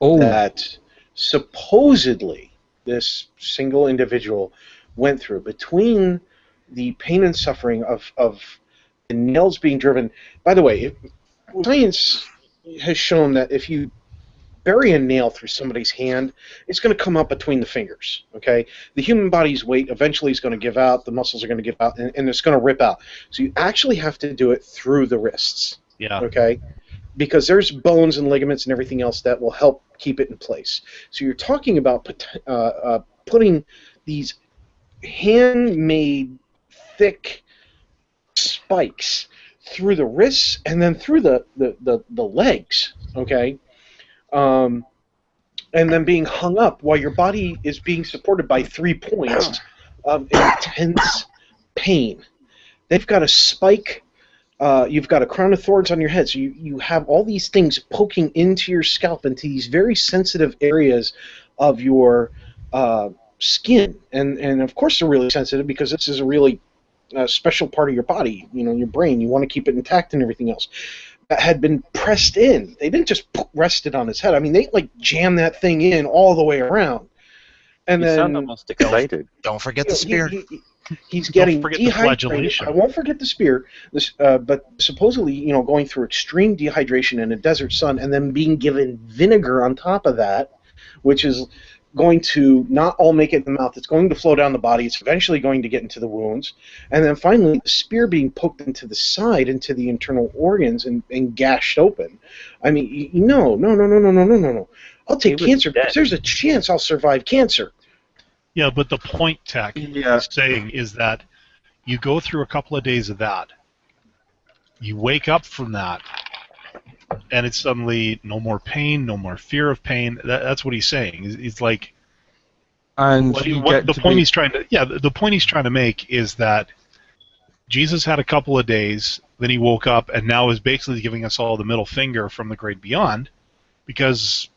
Oh, that supposedly this single individual went through between the pain and suffering of the nails being driven. By the way, science has shown that if you bury a nail through somebody's hand, it's going to come up between the fingers, okay? The human body's weight eventually is going to give out, the muscles are going to give out, and it's going to rip out. So you actually have to do it through the wrists. Yeah. Okay, because there's bones and ligaments and everything else that will help keep it in place. So you're talking about putting these handmade thick spikes through the wrists and then through the legs, okay? And then being hung up while your body is being supported by 3 points of intense pain. They've got a spike, you've got a crown of thorns on your head, so you have all these things poking into your scalp, into these very sensitive areas of your skin. And of course they're really sensitive because this is a really special part of your body, your brain. You want to keep it intact and everything else. That had been pressed in. They didn't just rest it on his head. I mean, they like jammed that thing in all the way around. And You then sound almost excited. Don't forget the spear. He's getting forget the dehydrated. flagellation. I won't forget the spear. But supposedly, going through extreme dehydration in a desert sun, and then being given vinegar on top of that, which is going to not all make it in the mouth. It's going to flow down the body. It's eventually going to get into the wounds. And then finally, the spear being poked into the side, into the internal organs, and gashed open. I mean, no. I'll take cancer because there's a chance I'll survive cancer. Yeah, but the point, Tech, is saying is that you go through a couple of days of that, you wake up from that, and it's suddenly no more pain, no more fear of pain. That's what he's saying. He's like, And the point he's trying to make is that Jesus had a couple of days, then he woke up, and now is basically giving us all the middle finger from the great beyond, because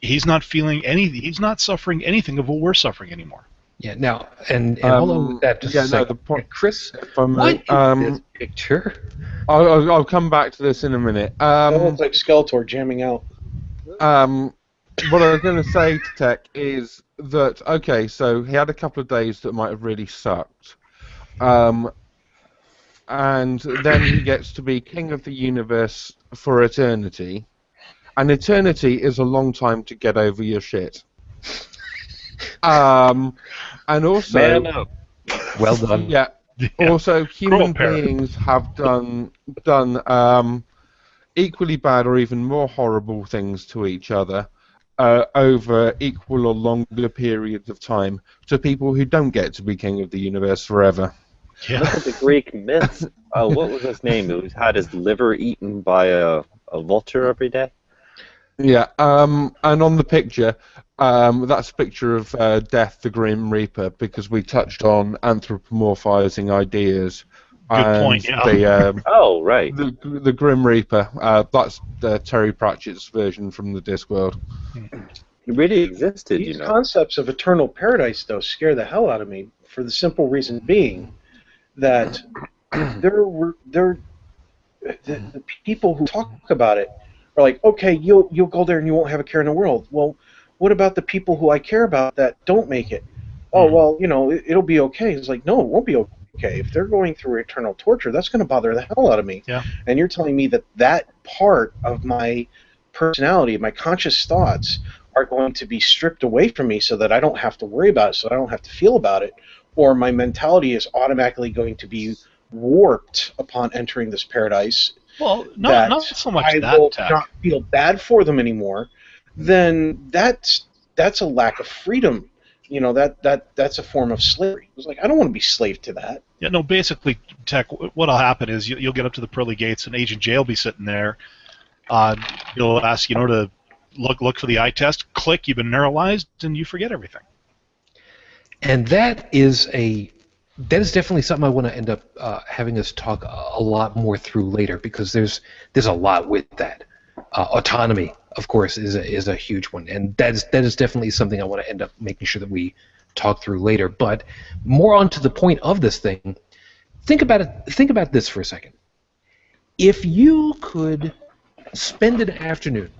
he's not feeling anything. He's not suffering anything of what we're suffering anymore. Yeah. Now, and hold on with that just a second. the point, Chris, what is this picture? I'll come back to this in a minute. That looks like Skeletor jamming out. What I was going to say to Tech is that, okay, so he had a couple of days that might have really sucked. And then he gets to be king of the universe for eternity. And eternity is a long time to get over your shit. And also... Man up. Well done. Yeah. Yeah. Also, human beings have done equally bad or even more horrible things to each other over equal or longer periods of time to people who don't get to be king of the universe forever. Yeah. Look at the Greek myths. What was his name? He had his liver eaten by a vulture every day. Yeah, and on the picture, that's a picture of Death, the Grim Reaper, because we touched on anthropomorphizing ideas. Good point, yeah. Oh, right. The Grim Reaper, that's Terry Pratchett's version from the Discworld. He really existed, These concepts of eternal paradise, though, scare the hell out of me, for the simple reason being that the people who talk about it are like, okay, you'll go there and you won't have a care in the world. Well, what about the people who I care about that don't make it? Oh, well, it'll be okay. It's like, no, it won't be okay. If they're going through eternal torture, that's going to bother the hell out of me. Yeah. And you're telling me that part of my personality, my conscious thoughts, are going to be stripped away from me so that I don't have to worry about it, so I don't have to feel about it, or my mentality is automatically going to be warped upon entering this paradise. Well, not so much I that, will Tech. not feel bad for them anymore. Then that's a lack of freedom. That's a form of slavery. It's like, I don't want to be slave to that. Yeah, no, basically, Tech, what'll happen is you'll get up to the pearly gates, and Agent J will be sitting there. He'll ask, to look for the eye test, click, you've been neuralized, and you forget everything. And that is definitely something I want to end up having us talk a lot more through later, because there's a lot with that. Autonomy, of course, is a huge one, and that is definitely something I want to end up making sure that we talk through later. But more on to the point of this thing, think about it. Think about this for a second. If you could spend an afternoon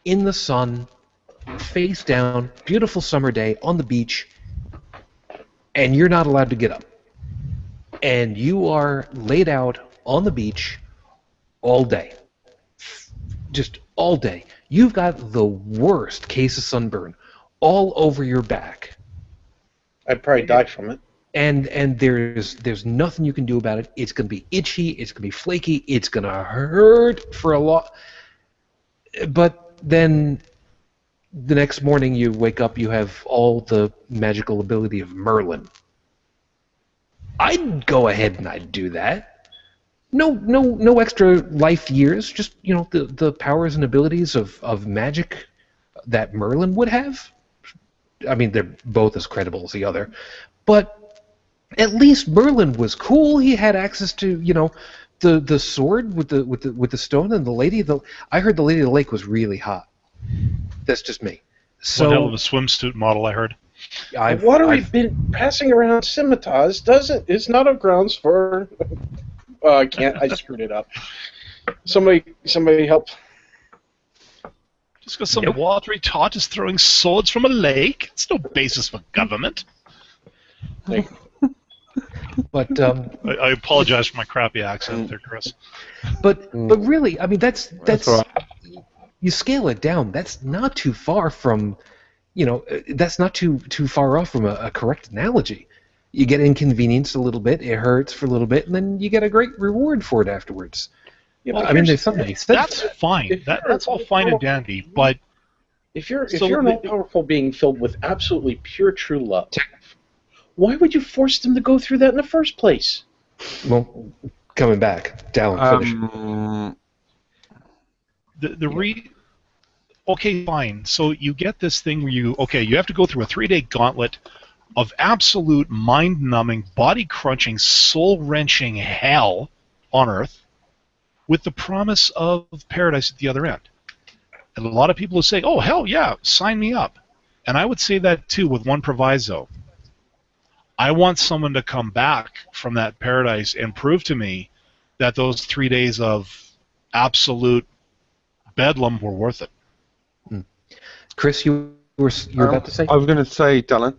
in the sun, face down, beautiful summer day on the beach, and you're not allowed to get up, and you are laid out on the beach all day, just all day. You've got the worst case of sunburn all over your back. I'd probably die from it. And there's nothing you can do about it. It's going to be itchy. It's going to be flaky. It's going to hurt for a lot. But then the next morning you wake up, you have all the magical ability of Merlin. I'd go ahead and I'd do that. No extra life years. Just the powers and abilities of magic that Merlin would have. I mean, they're both as credible as the other, but at least Merlin was cool. He had access to the sword with the stone, and the lady. I heard the Lady of the Lake was really hot. That's just me. So One hell of a swimsuit model, I heard. The water we've been passing around scimitars is not a grounds for. I can't. I screwed it up. Somebody help. Just because some watery tot is throwing swords from a lake, it's no basis for government. But I apologize for my crappy accent there, Chris. But really, I mean, that's all right. You scale it down. That's not too far from, that's not too far off from a correct analogy. You get inconvenienced a little bit, it hurts for a little bit, and then you get a great reward for it afterwards. Yeah, I mean, there's something. That's fine. That's all fine and dandy. But if you're an all-powerful being filled with absolutely pure true love, why would you force them to go through that in the first place? Well, coming back, Dallin, finish. Okay, fine. So you get this thing where you have to go through a 3-day gauntlet of absolute mind-numbing, body-crunching, soul-wrenching hell on Earth with the promise of paradise at the other end. And a lot of people will say, oh, hell yeah, sign me up. And I would say that, too, with one proviso. I want someone to come back from that paradise and prove to me that those 3 days of absolute bedlam were worth it. Chris, you were about to say? I was going to say, Dallin,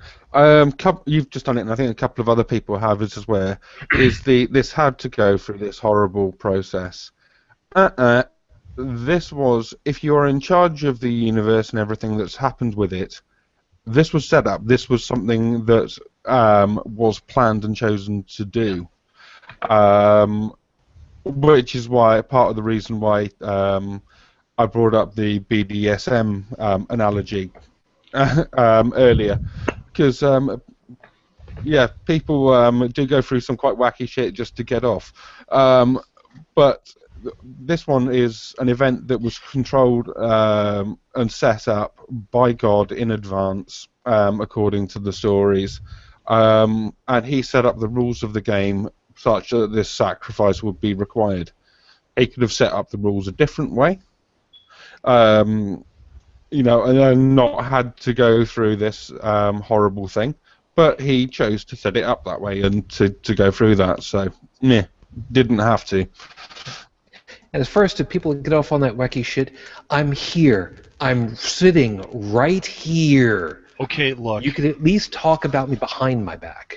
you've just done it, and I think a couple of other people have as well. This had to go through this horrible process. This was, if you're in charge of the universe and everything that's happened with it, this was set up. This was something that was planned and chosen to do, which is why part of the reason why I brought up the BDSM analogy earlier, because people do go through some quite wacky shit just to get off, but this one is an event that was controlled and set up by God in advance, according to the stories, and he set up the rules of the game such that this sacrifice would be required. He could have set up the rules a different way, and then not had to go through this horrible thing, but he chose to set it up that way and to go through that, so didn't have to. And as far as to people get off on that wacky shit, I'm here. I'm sitting right here. Okay, look. You could at least talk about me behind my back.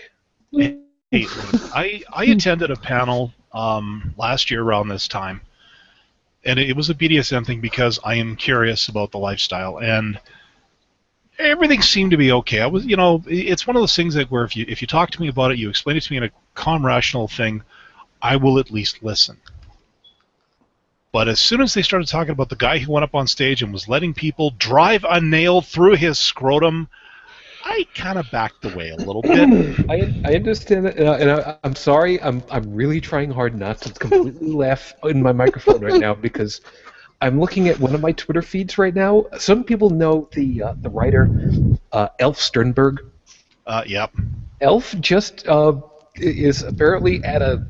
Hey, look, I attended a panel last year around this time, and it was a BDSM thing because I am curious about the lifestyle, and everything seemed to be okay. I was, it's one of those things that where if you talk to me about it, you explain it to me in a calm, rational thing, I will at least listen. But as soon as they started talking about the guy who went up on stage and was letting people drive a nail through his scrotum, I kind of backed away a little bit. I understand that, and I'm sorry. I'm really trying hard not to completely laugh in my microphone right now because I'm looking at one of my Twitter feeds right now. Some people know the writer Elf Sternberg. Yep. Elf just is apparently at a.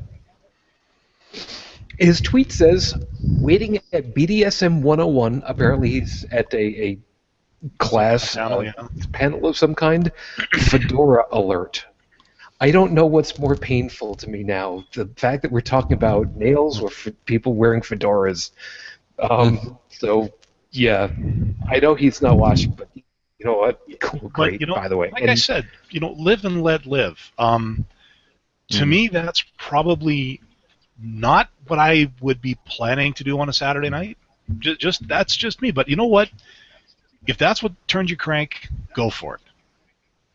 His tweet says, waiting at BDSM 101, apparently he's at a class, panel of some kind, fedora alert. I don't know what's more painful to me now, the fact that we're talking about nails or people wearing fedoras. So, yeah, I know he's not watching, but you know what? Cool, great, but, by the way. Like I said, live and let live. To me, that's probably not what I would be planning to do on a Saturday night. That's just me. But you know what? If that's what turns you crank, go for it.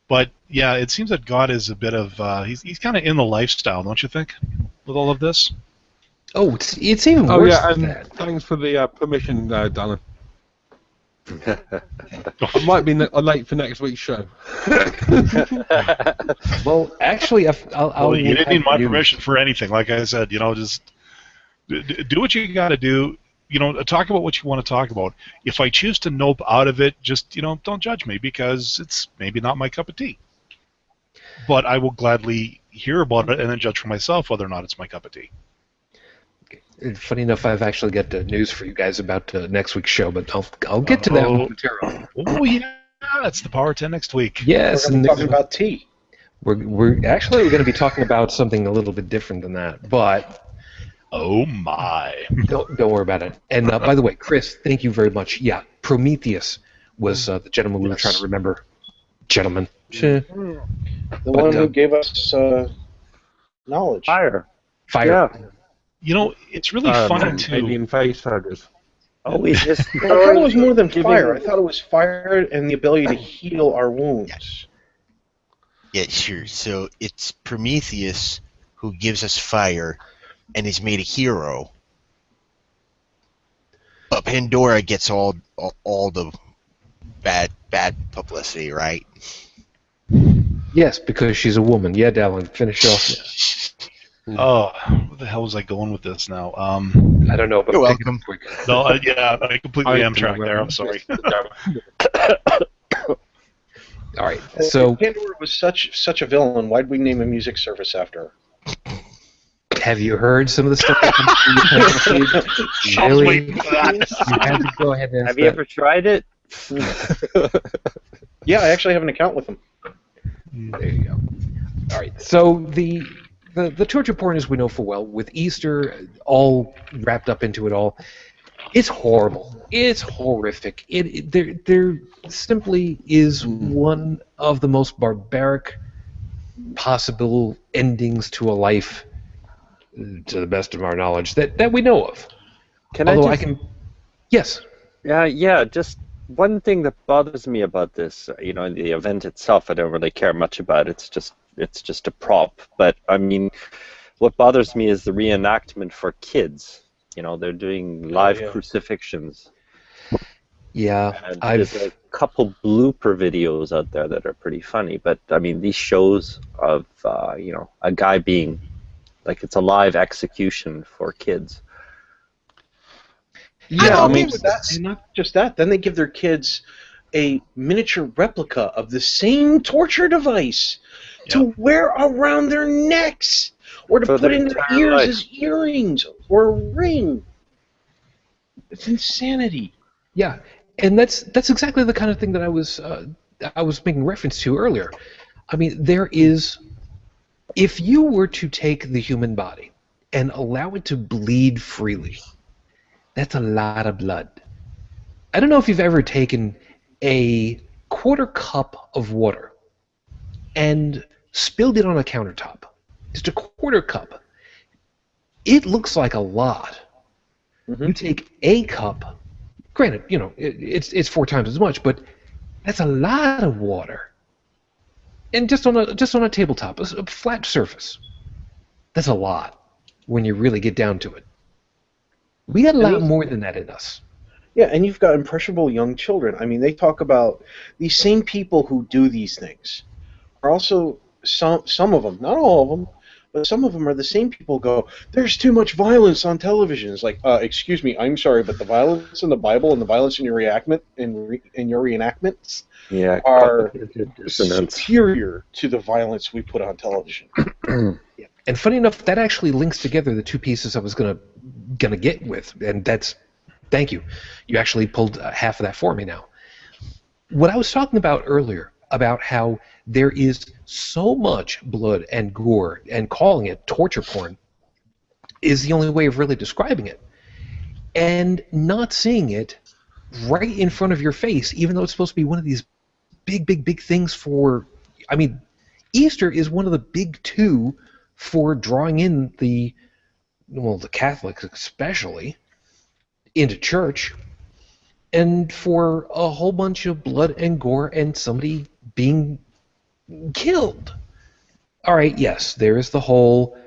But yeah, it seems that God is a bit of he's kind of in the lifestyle, don't you think? With all of this. Oh, it's even worse than that. Thanks for the permission, Dallin. I might be late for next week's show. Well, actually, I'll Well, you didn't need my news. permission for anything. Like I said, just do what you got to do. Talk about what you want to talk about. If I choose to nope out of it, just don't judge me, because it's maybe not my cup of tea. But I will gladly hear about it and then judge for myself whether or not it's my cup of tea. Funny enough, I've actually got news for you guys about next week's show, but I'll get to that momentarily. Oh yeah, it's the Power 10 next week. Yes, We're and talking about tea. we're going to be talking about something a little bit different than that, but Oh my! don't worry about it. And by the way, Chris, thank you very much. Yeah, Prometheus was the gentleman we were trying to remember. Gentleman. The one who gave us knowledge. Fire. Fire. Yeah. It's really funny too. Alien face huggers. Oh, we just. I thought it was more than fire. I thought it was fire and the ability to heal our wounds. Yeah, sure. So it's Prometheus who gives us fire and is made a hero. But Pandora gets all the bad publicity, right? Yes, because she's a woman. Yeah, Dallin, finish off. Oh, where the hell was I going with this now? I don't know, but You're pick it welcome. up quick. No, I completely am track there. I'm sorry. All right, so If Pandora was such a villain, why'd we name a music service after her? have you heard some of the stuff that comes through your feed? Really? You had to go ahead and ask Have you ever tried it? Yeah, I actually have an account with them. There you go. All right, so the torture porn, as we know full well, with Easter all wrapped up into it all, it's horrible. It's horrific. There simply is one of the most barbaric possible endings to a life, to the best of our knowledge, that we know of. Although yes. Yeah, just one thing that bothers me about this, the event itself, I don't really care much about. It's just a prop. But I mean, what bothers me is the reenactment for kids. They're doing live crucifixions. Yeah, And there's a couple blooper videos out there that are pretty funny. But I mean, these shows of a guy being like, it's a live execution for kids. Yeah, I mean, with that, and not just that. Then they give their kids a miniature replica of the same torture device to wear around their necks, or to put in their ears as earrings or a ring. It's insanity. Yeah, and that's exactly the kind of thing that I was making reference to earlier. I mean, if you were to take the human body and allow it to bleed freely, that's a lot of blood. I don't know if you've ever taken a quarter cup of water and spilled it on a countertop. Just a quarter cup. It looks like a lot. Mm-hmm. You take a cup, granted, it's 4 times as much, but that's a lot of water. And just on a tabletop, a flat surface. That's a lot when you really get down to it. We got a lot more than that in us. Yeah, and you've got impressionable young children. I mean, they talk about these same people who do these things are also some of them, not all of them, but some of them are the same people who go, there's too much violence on television. It's like, excuse me, I'm sorry, but the violence in the Bible and the violence in your reenactments are superior to the violence we put on television. Yeah. And funny enough, that actually links together the two pieces I was gonna get with, and that's, thank you. You actually pulled half of that for me now. What I was talking about earlier, about how there is so much blood and gore, and calling it torture porn is the only way of really describing it. And not seeing it right in front of your face, even though it's supposed to be one of these big things for, I mean, Easter is one of the big two for drawing in the Catholics especially, into church, and for a whole bunch of blood and gore and somebody being killed. All right, yes, there is the whole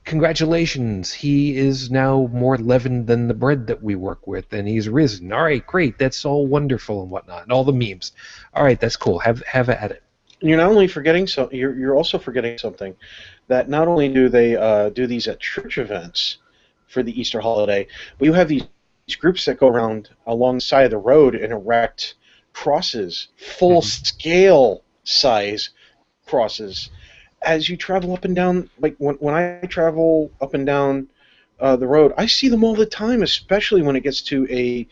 congratulations, he is now more leavened than the bread that we work with, and he's risen. All right, great, that's all wonderful and whatnot, and all the memes. All right, that's cool. Have at it. You're not only forgetting you're also forgetting something. That not only do they do these at church events for the Easter holiday, but you have these groups that go around alongside of the road and erect crosses, full-scale size crosses, as you travel up and down. Like when I travel up and down the road, I see them all the time, especially when it gets to a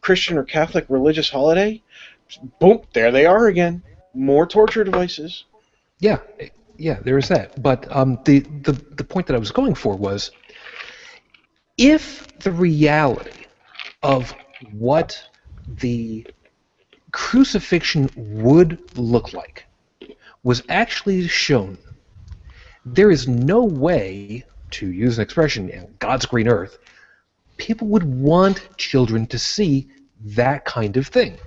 Christian or Catholic religious holiday. Boom, there they are again. More torture devices. Yeah, there is that. But the point that I was going for was, if the reality of what the crucifixion would look like was actually shown, there is no way, to use an expression, in God's green earth, people would want children to see that kind of thing.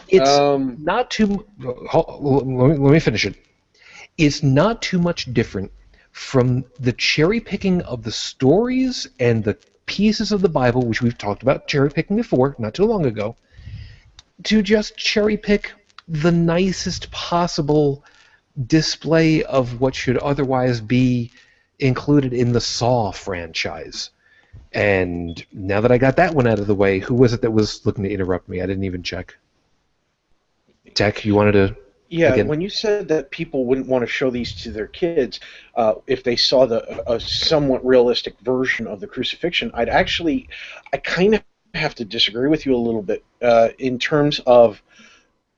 It's not too. Let me finish it. It's not too much different from the cherry picking of the stories and the pieces of the Bible, which we've talked about cherry picking before, not too long ago, to just cherry pick the nicest possible display of what should otherwise be included in the Saw franchise. And now that I got that one out of the way, who was it that was looking to interrupt me? I didn't even check. Tech, you wanted to... Yeah, again? when you said that people wouldn't want to show these to their kids if they saw a somewhat realistic version of the crucifixion, I kind of have to disagree with you a little bit in terms of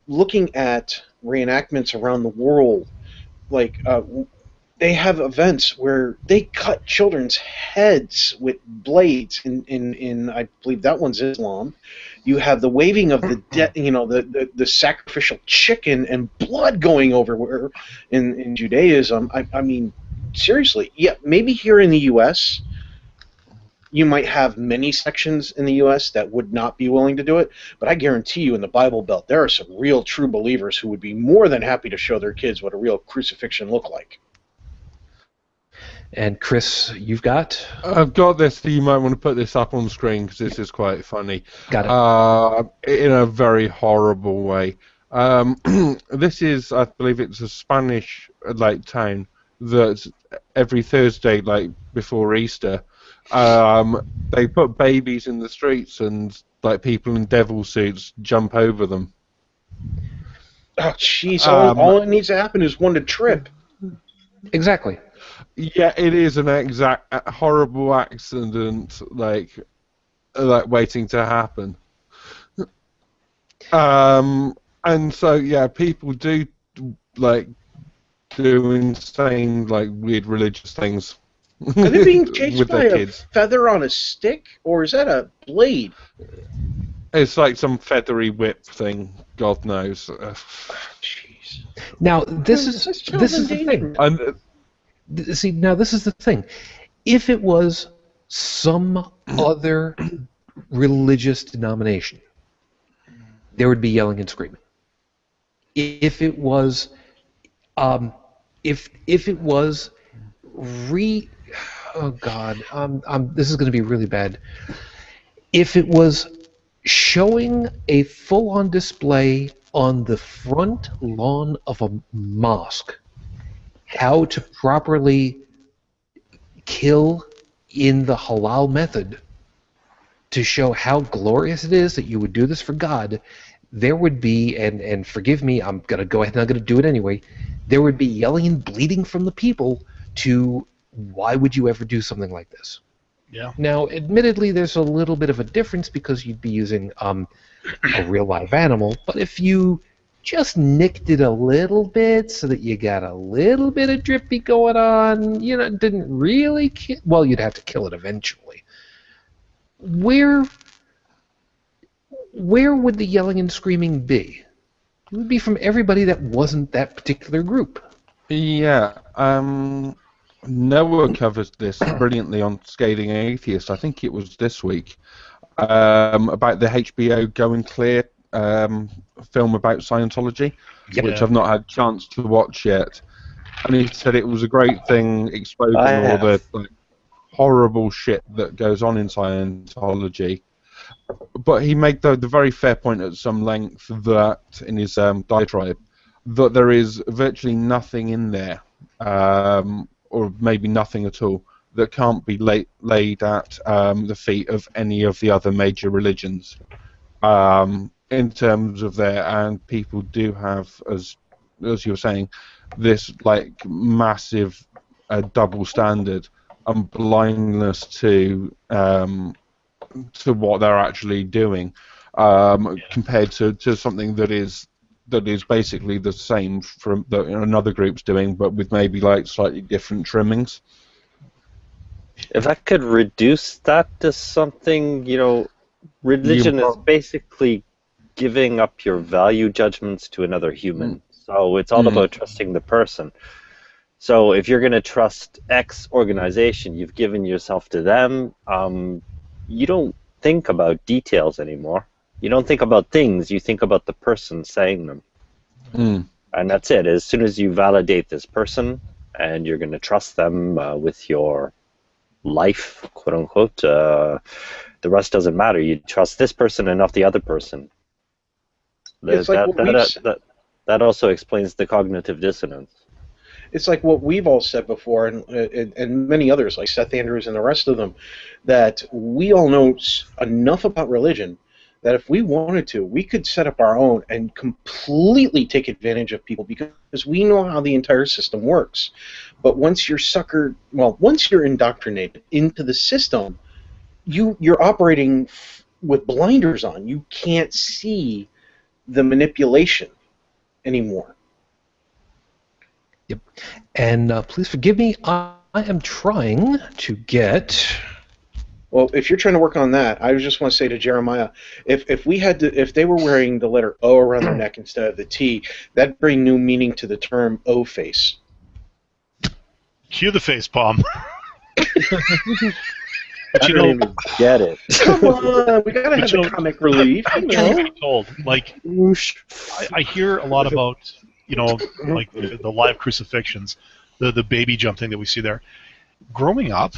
looking at reenactments around the world. Like, they have events where they cut children's heads with blades. In I believe that one's Islam. You have the waving of the sacrificial chicken and blood going over in Judaism. I mean, seriously, yeah, maybe here in the U.S. you might have many sections in the U.S. that would not be willing to do it, but I guarantee you in the Bible Belt there are some real true believers who would be more than happy to show their kids what a real crucifixion looked like. And Chris, you've got? I've got this. You might want to put this up on screen because this is quite funny. Got it. In a very horrible way. This is, I believe, it's a Spanish town that every Thursday, before Easter, they put babies in the streets and people in devil suits jump over them. Oh, jeez! All it needs to happen is one to trip. Exactly. Yeah, it is an horrible accident, waiting to happen. And so yeah, people do do insane, weird religious things. Are they being chased with by their a kids. feather on a stick, or is that a blade? It's like some feathery whip thing. God knows. Jeez. Now this is the thing. And, See, now this is the thing. If it was some other religious denomination, there would be yelling and screaming. If it was, if it was oh God, this is going to be really bad. If it was showing a full-on display on the front lawn of a mosque, how to properly kill in the halal method to show how glorious it is that you would do this for God, there would be, and forgive me, I'm going to go ahead and I'm going to do it anyway, there would be yelling and bleeding from the people to, why would you ever do something like this? Yeah. Now, admittedly, there's a little bit of a difference because you'd be using a real live animal, but if you just nicked it a little bit so that you got a little bit of drippy going on, didn't really kill. Well, you'd have to kill it eventually. Where would the yelling and screaming be? It would be from everybody that wasn't that particular group. Yeah, Noah covers this brilliantly on Scathing Atheist. I think it was this week, about the HBO Going Clear film about Scientology, Yep. which I've not had a chance to watch yet. and he said it was a great thing exposing all the horrible shit that goes on in Scientology. But he made the very fair point at some length that in his diatribe that there is virtually nothing in there, or maybe nothing at all, that can't be laid at the feet of any of the other major religions. In terms of and people do have, as you were saying, this like massive double standard and blindness to what they're actually doing, compared to something that is basically the same from that another group's doing, but with maybe like slightly different trimmings. If I could reduce that to something, religion is basically giving up your value judgments to another human. So it's all about trusting the person. So if you're going to trust X organization, you've given yourself to them. You don't think about details anymore. You don't think about things. You think about the person saying them. And that's it. As soon as you validate this person and you're going to trust them with your life, quote unquote, the rest doesn't matter. You trust this person and not the other person. That also explains the cognitive dissonance. It's like what we've all said before, and many others, like Seth Andrews and the rest of them, that we all know enough about religion that if we wanted to, we could set up our own and completely take advantage of people because we know how the entire system works. But once you're once you're indoctrinated into the system, you're operating with blinders on. You can't see the manipulation anymore. Yep. And please forgive me, I am trying to get... Well, if you're trying to work on that, I just want to say to Jeremiah, if they were wearing the letter O around their neck instead of the T, that'd bring new meaning to the term O face. Cue the face palm. But I don't even get it. Come on, we gotta have the comic relief. Told, like, I hear a lot about, like the live crucifixions, the baby jump thing that we see there. Growing up,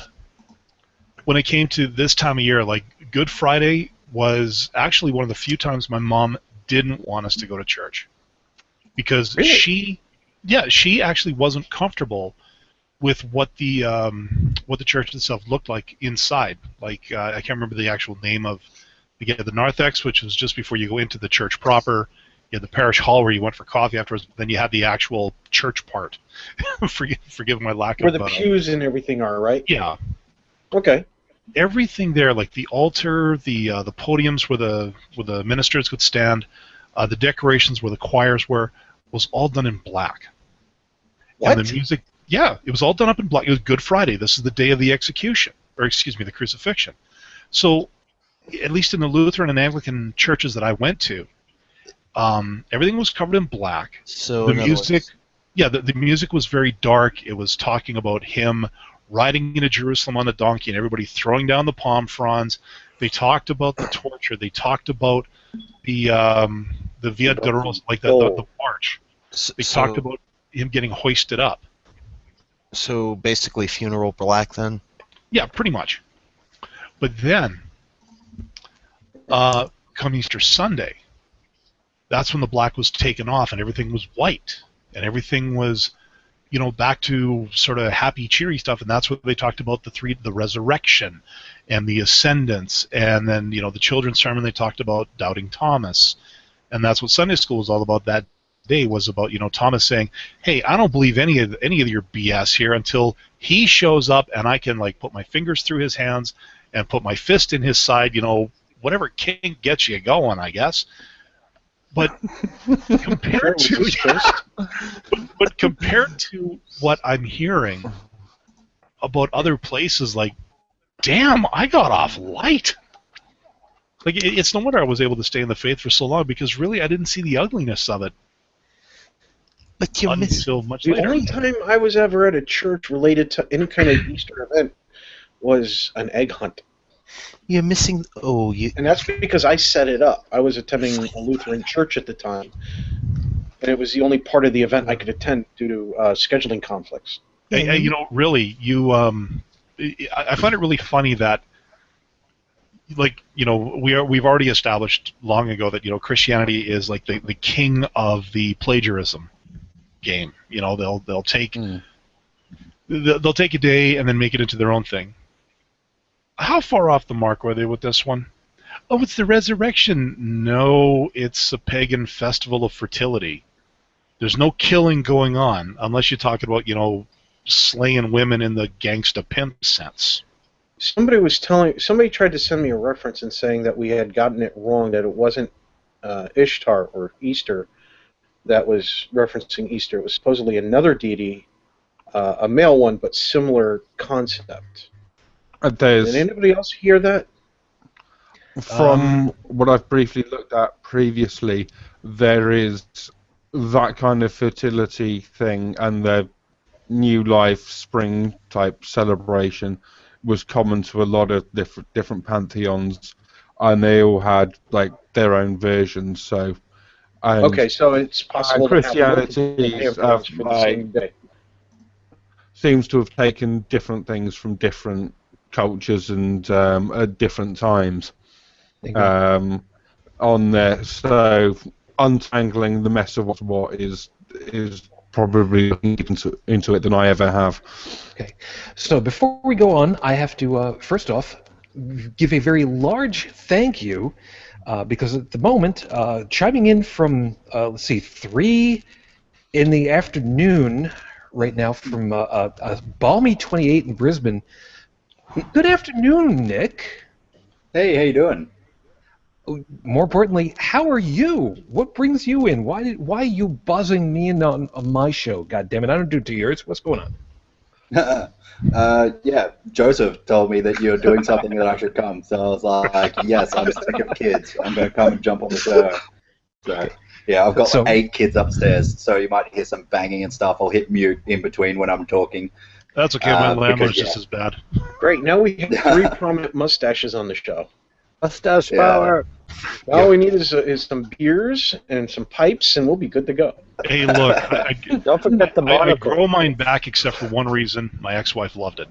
when it came to this time of year, like Good Friday was actually one of the few times my mom didn't want us to go to church because she actually wasn't comfortable with what the church itself looked like inside. Like I can't remember the actual name of the narthex, which was just before you go into the church proper. You had the parish hall where you went for coffee afterwards. Then you had the actual church part. Forgive my lack of... Where the pews and everything are, right? Yeah. Okay. Everything there, like the altar, the podiums where the ministers could stand, the decorations where the choirs were, was all done in black. What? And the music, it was all done up in black. It was Good Friday. This is the day of the execution, or excuse me, the crucifixion. So, at least in the Lutheran and Anglican churches that I went to, everything was covered in black. So the music, the music was very dark. It was talking about him riding into Jerusalem on the donkey and everybody throwing down the palm fronds. They talked about the torture. They talked about the Via Dolorosa, like the march. They talked about him getting hoisted up. So basically funeral black then? Yeah, pretty much. But then, come Easter Sunday, that's when the black was taken off and everything was white. And everything was, back to sort of happy, cheery stuff. And that's what they talked about, the resurrection and the ascendance. And then, the children's sermon, they talked about doubting Thomas. And that's what Sunday school was all about that day, was about, Thomas saying, hey, I don't believe any of your BS here until he shows up and I can, like, put my fingers through his hands and put my fist in his side, whatever kink gets you going, I guess. But compared to what I'm hearing about other places, like, damn, I got off light. Like, it's no wonder I was able to stay in the faith for so long, because really I didn't see the ugliness of it. But you until much the later. only time I was ever at a church related to any kind of Easter event was an egg hunt. You're missing... And that's because I set it up. I was attending a Lutheran church at the time. and it was the only part of the event I could attend due to scheduling conflicts. Hey, you know, really, I find it really funny that, like, you know, we've already established long ago that, you know, Christianity is like the king of the plagiarism game. You know, they'll take they'll take a day and then make it into their own thing. How far off the mark were they with this one? Oh, it's the resurrection. No, it's a pagan festival of fertility. There's no killing going on unless you're talking about, you know, slaying women in the gangsta pimp sense. Somebody tried to send me a reference and saying that we had gotten it wrong, that it wasn't Ishtar or Easter that was referencing Easter. It was supposedly another deity, a male one, but similar concept. Did anybody else hear that? From what I've briefly looked at previously, there is that kind of fertility thing, and the new life spring type celebration was common to a lot of different pantheons, and they all had like their own versions. So, okay, so it's possible Christianity seems to have taken different things from different cultures and at different times on there. So untangling the mess of what's what is probably looking into it than I ever have. Okay, so before we go on, I have to first off give a very large thank you because at the moment, chiming in from let's see, 3 in the afternoon right now from a balmy 28 in Brisbane. Good afternoon, Nick. Hey, how you doing? More importantly, how are you? What brings you in? Why are you buzzing me in on my show? God damn it, I don't do 2 years. What's going on? Yeah, Joseph told me that you're doing something that I should come. So I was like, yes, I'm sick of kids. I'm going to come and jump on the show. So, yeah, I've got 8 kids upstairs, so you might hear some banging and stuff. I'll hit mute in between when I'm talking. That's okay, my landlord's just as bad. Great, now we have 3 prominent mustaches on the show. Mustache power! All we need is some beers and some pipes, and we'll be good to go. Hey, look, don't forget the monocle. I grow mine back except for one reason. My ex-wife loved it.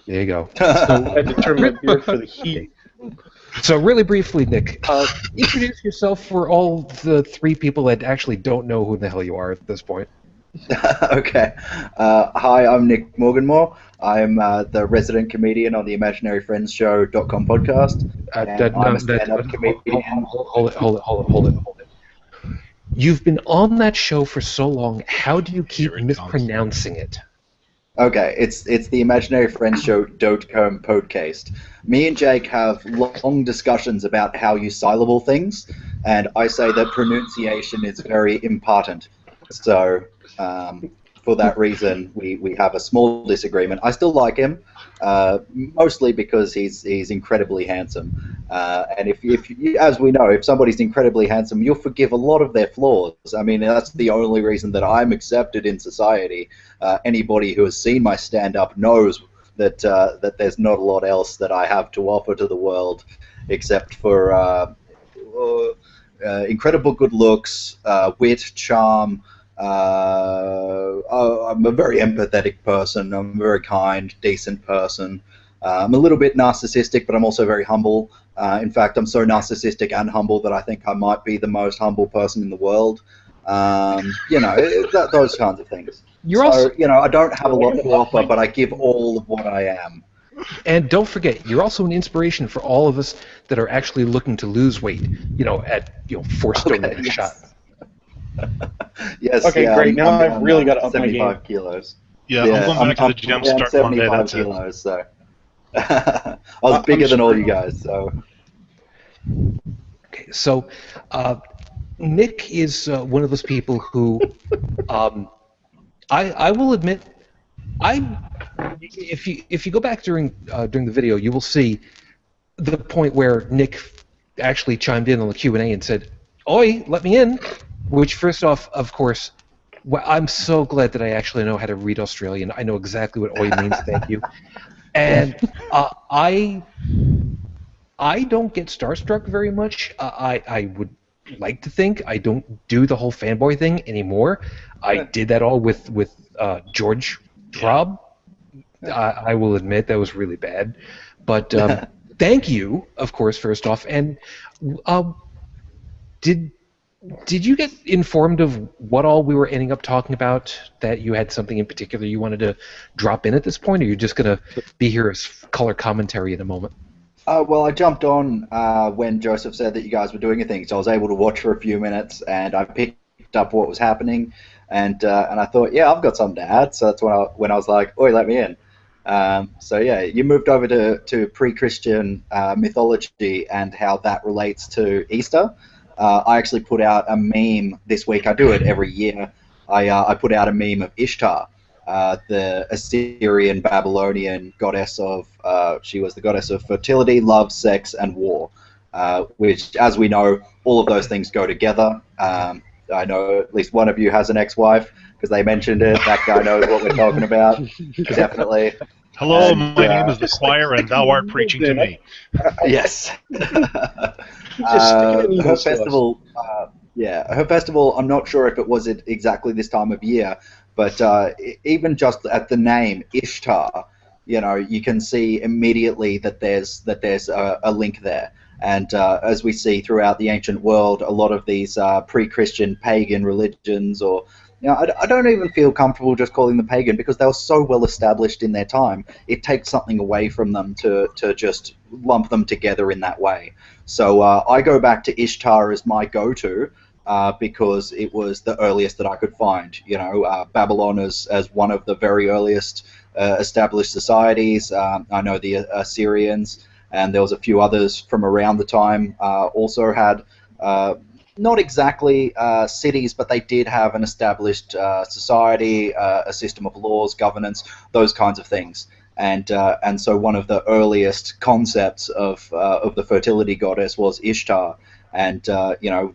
There you go. So I had to turn my beard for the heat. So really briefly, Nick, introduce yourself for all the 3 people that actually don't know who the hell you are at this point. Okay. Hi, I'm Nick Morganmore. I'm the resident comedian on the ImaginaryFriendsShow.com podcast. I'm a stand-up comedian. Hold it. You've been on that show for so long. How do you keep mispronouncing it? Okay, it's the ImaginaryFriendsShow.com podcast. Me and Jake have long discussions about how you syllable things, and I say that pronunciation is very important. So, for that reason, we have a small disagreement. I still like him, mostly because he's incredibly handsome. And if as we know, if somebody's incredibly handsome, you'll forgive a lot of their flaws. I mean, that's the only reason that I'm accepted in society. Anybody who has seen my stand-up knows that that there's not a lot else that I have to offer to the world, except for incredible good looks, wit, charm. I'm a very empathetic person. I'm a very kind, decent person. I'm a little bit narcissistic, but I'm also very humble. In fact, I'm so narcissistic and humble that I think I might be the most humble person in the world. You know, those kinds of things. You know, I don't have a lot to offer, but I give all of what I am. And don't forget, you're also an inspiration for all of us that are actually looking to lose weight. You know, at 4 stone a shot. Yes. Okay, yeah, great. Now I've really got to up my 75 game. kilos. Yeah, I'm going back to the gym starting Monday. That's 75 kilos, so I was bigger than all you guys. So. Okay, so Nick is one of those people who, I will admit, if you go back during the video, you will see the point where Nick actually chimed in on the Q&A and said, "Oi, let me in." Which, first off, of course, I'm so glad that I actually know how to read Australian. I know exactly what "oi" means. Thank you. And I don't get starstruck very much. I would like to think I don't do the whole fanboy thing anymore. I did that all with George Traub. I will admit that was really bad, but thank you, of course, first off. And uh, did you get informed of what all we were ending up talking about? That you had something in particular you wanted to drop in at this point, or you're just gonna be here as color commentary in a moment? Well, I jumped on when Joseph said that you guys were doing a thing, so I was able to watch for a few minutes, and I picked up what was happening, and I thought, yeah, I've got something to add. So that's when I was like, "Oi, let me in." So yeah, you moved over to pre-Christian mythology and how that relates to Easter. I actually put out a meme this week. I do it every year. I put out a meme of Ishtar, the Assyrian Babylonian goddess of. She was the goddess of fertility, love, sex, and war. Which, as we know, all of those things go together. I know at least one of you has an ex-wife because they mentioned it. That guy knows what we're talking about. Definitely. Hello, And, my name is the choir, and thou art preaching to me. Yes. Just stick it in Her emails to us. festival, her festival. I'm not sure if it was at exactly this time of year, but even just at the name Ishtar, you can see immediately that there's a link there. And as we see throughout the ancient world, a lot of these pre-Christian pagan religions, or I don't even feel comfortable just calling them pagan because they were so well established in their time. It takes something away from them to just lump them together in that way. So I go back to Ishtar as my go-to because it was the earliest that I could find. Babylon as one of the very earliest established societies. I know the Assyrians, and there was a few others from around the time also had not exactly cities, but they did have an established society, a system of laws, governance, those kinds of things. And so one of the earliest concepts of the fertility goddess was Ishtar. And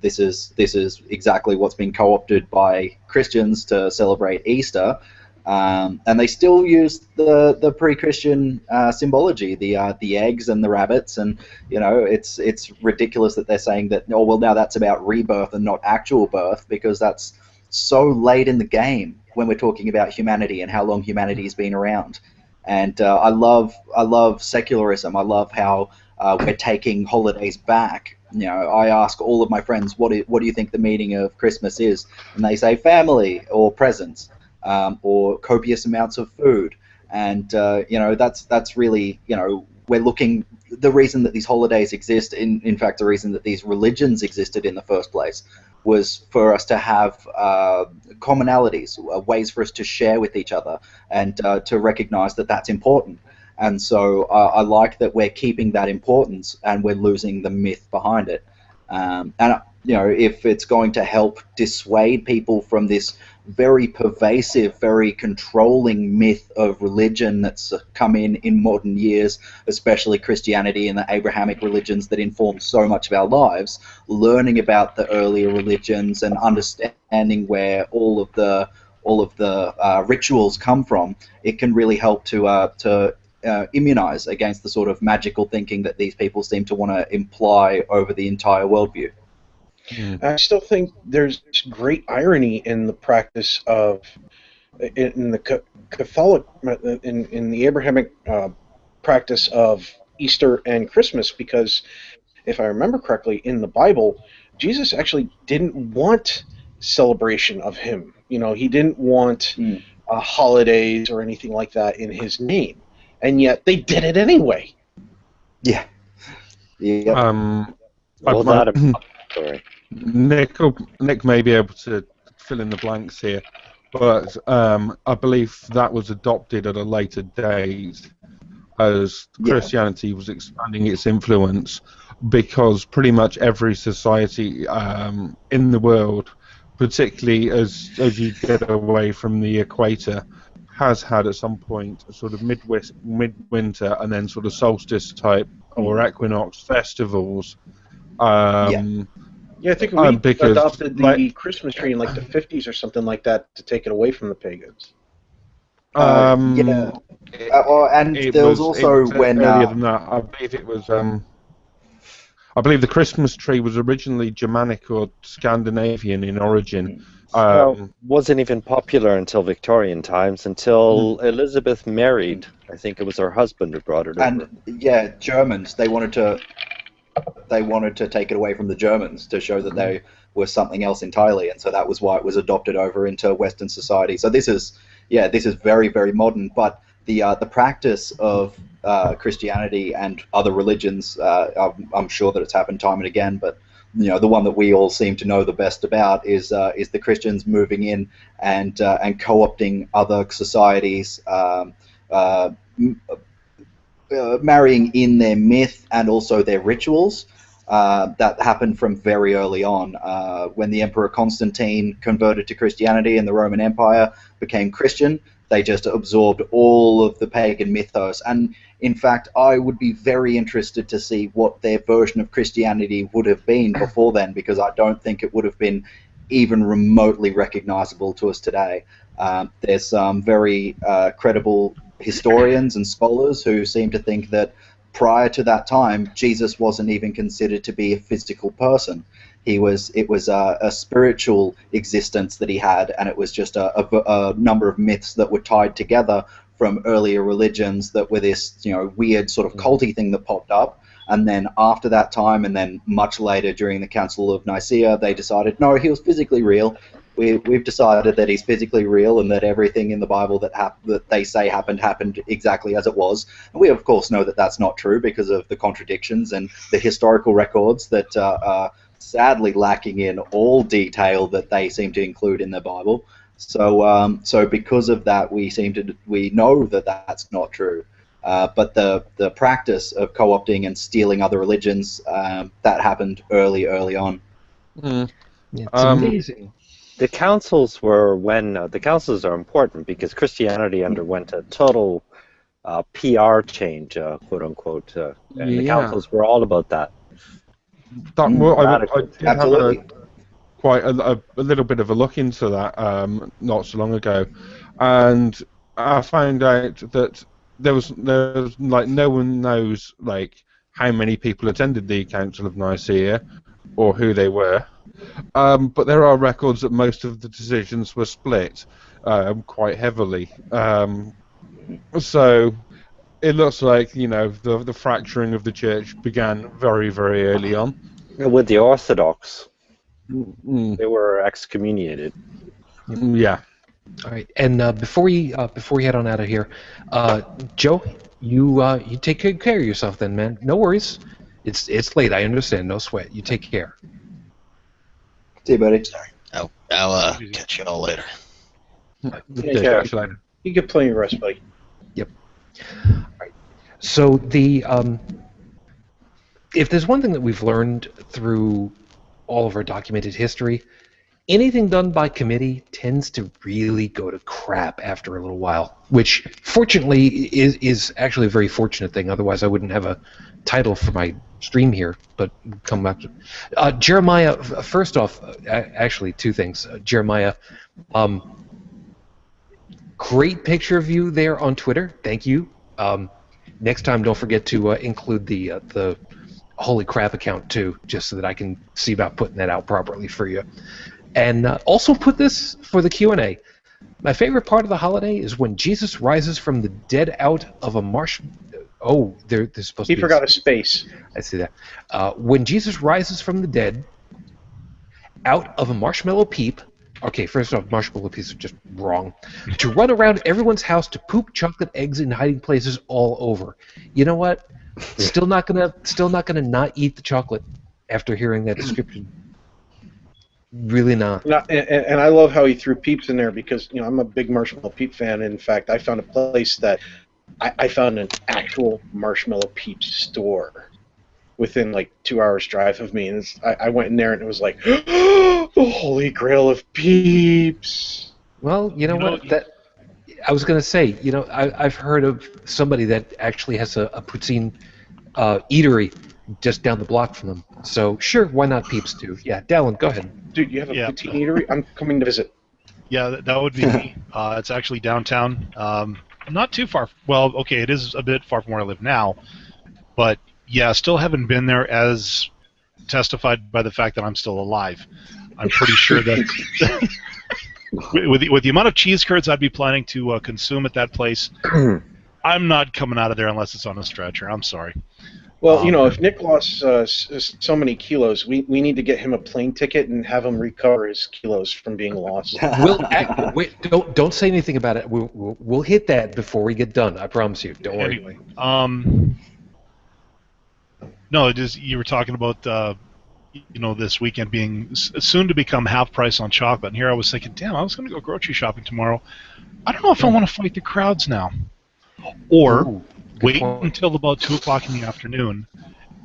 this is exactly what's been co-opted by Christians to celebrate Easter. And they still use the pre-Christian symbology, the eggs and the rabbits, and it's ridiculous that they're saying that. Oh well, now that's about rebirth and not actual birth, because that's so late in the game when we're talking about humanity and how long humanity's been around. And I love secularism. I love how we're taking holidays back. I ask all of my friends, what do you think the meaning of Christmas is, and they say family or presents. Or copious amounts of food, and that's really we're looking. The reason that these holidays exist, in fact, the reason that these religions existed in the first place, was for us to have commonalities, ways for us to share with each other, and to recognize that that's important. And so I like that we're keeping that importance and we're losing the myth behind it. And if it's going to help dissuade people from this very pervasive, very controlling myth of religion that's come in modern years, especially Christianity and the Abrahamic religions that inform so much of our lives, learning about the earlier religions and understanding where all of the rituals come from, it can really help to immunize against the sort of magical thinking that these people seem to want to imply over the entire worldview. I still think there's great irony in the practice of, in the Catholic, in the Abrahamic practice of Easter and Christmas, because if I remember correctly, in the Bible, Jesus actually didn't want celebration of him. He didn't want holidays or anything like that in his name, and yet they did it anyway. Yeah. Well, not a story. Nick may be able to fill in the blanks here, but I believe that was adopted at a later date as Christianity was expanding its influence, because pretty much every society in the world, particularly as you get away from the equator, has had at some point a sort of midwinter and then sort of solstice type or equinox festivals. Yeah, I think we because, adopted the Christmas tree in like the 50s or something like that to take it away from the pagans. And there was also when earlier than that. I believe it was. I believe the Christmas tree was originally Germanic or Scandinavian in origin. Well, wasn't even popular until Victorian times, until Elizabeth married. I think it was her husband who brought it over. And yeah, Germans, they wanted to take it away from the Germans to show that they were something else entirely, and so that was why it was adopted over into Western society. So this is very, very modern, but the practice of Christianity and other religions, I'm sure that it's happened time and again, but the one that we all seem to know the best about is the Christians moving in and co-opting other societies, marrying in their myth and also their rituals. That happened from very early on. When the Emperor Constantine converted to Christianity and the Roman Empire became Christian, they just absorbed all of the pagan mythos. And in fact, I would be very interested to see what their version of Christianity would have been before then, because I don't think it would have been even remotely recognizable to us today. There's some very credible historians and scholars who seem to think that prior to that time, Jesus wasn't even considered to be a physical person. It was a spiritual existence that he had, and it was just a number of myths that were tied together from earlier religions that were this weird sort of culty thing that popped up. And then after that time, and then much later during the Council of Nicaea, they decided, no, he was physically real. We've decided that he's physically real, and that everything in the Bible that they say happened exactly as it was. And we, of course, know that that's not true because of the contradictions and the historical records that are sadly lacking in all detail that they seem to include in the Bible. So because of that, we know that that's not true. But the practice of co-opting and stealing other religions, that happened early on. Yeah, it's amazing. The councils were when the councils are important because Christianity underwent a total PR change, quote unquote, and the councils were all about that. I did Absolutely. have quite a little bit of a look into that not so long ago, and I found out that there was like no one knows like how many people attended the Council of Nicaea or who they were. But there are records that most of the decisions were split quite heavily. So it looks like the fracturing of the church began very, very early on. With the Orthodox, Mm. they were excommunicated. Yeah. All right, and before we head on out of here, Joe, you take good care of yourself then, man. No worries. It's late. I understand. No sweat. You take care. See you, buddy. Sorry. I'll catch you all later. Take care. Later. You get plenty of rest, buddy. Yep. All right. So if there's one thing that we've learned through all of our documented history, anything done by committee tends to really go to crap after a little while, which fortunately is actually a very fortunate thing. Otherwise, I wouldn't have a title for my stream here, but we'll come back to Jeremiah. First off, actually, two things. Jeremiah, great picture of you there on Twitter. Thank you. Next time, don't forget to include the Holy Crap account too, just so that I can see about putting that out properly for you. And also put this for the Q&A. My favorite part of the holiday is when Jesus rises from the dead out of a marsh. Oh, there's supposed to be. He forgot a space. I see that. When Jesus rises from the dead out of a marshmallow peep. Okay, first off, marshmallow peeps are just wrong. To run around everyone's house to poop chocolate eggs in hiding places all over. You know what? Still not gonna not eat the chocolate after hearing that description. Really not. And I love how he threw peeps in there because I'm a big marshmallow peep fan. In fact, I found a place that I found an actual marshmallow peep store within like 2 hours drive of me, and I went in there and it was like the holy grail of peeps. Well, you know what? That I was going to say. I've heard of somebody that actually has a poutine eatery just down the block from them. So sure, why not peeps too? Yeah, Dallin, go ahead. Dude, you have a poutine eatery? I'm coming to visit. Yeah, that would be me. It's actually downtown. Not too far. Well, okay, it is a bit far from where I live now, but yeah, still haven't been there as testified by the fact that I'm still alive. I'm pretty sure that with the amount of cheese curds I'd be planning to consume at that place, I'm not coming out of there unless it's on a stretcher. I'm sorry. Well, if Nick lost so many kilos, we need to get him a plane ticket and have him recover his kilos from being lost. Wait, don't say anything about it. We'll hit that before we get done. I promise you. Don't worry. Anyway, no, you were talking about this weekend being soon to become half price on chocolate, and here I was thinking, damn, I was going to go grocery shopping tomorrow. I don't know if I want to fight the crowds now, or wait until about 2 o'clock in the afternoon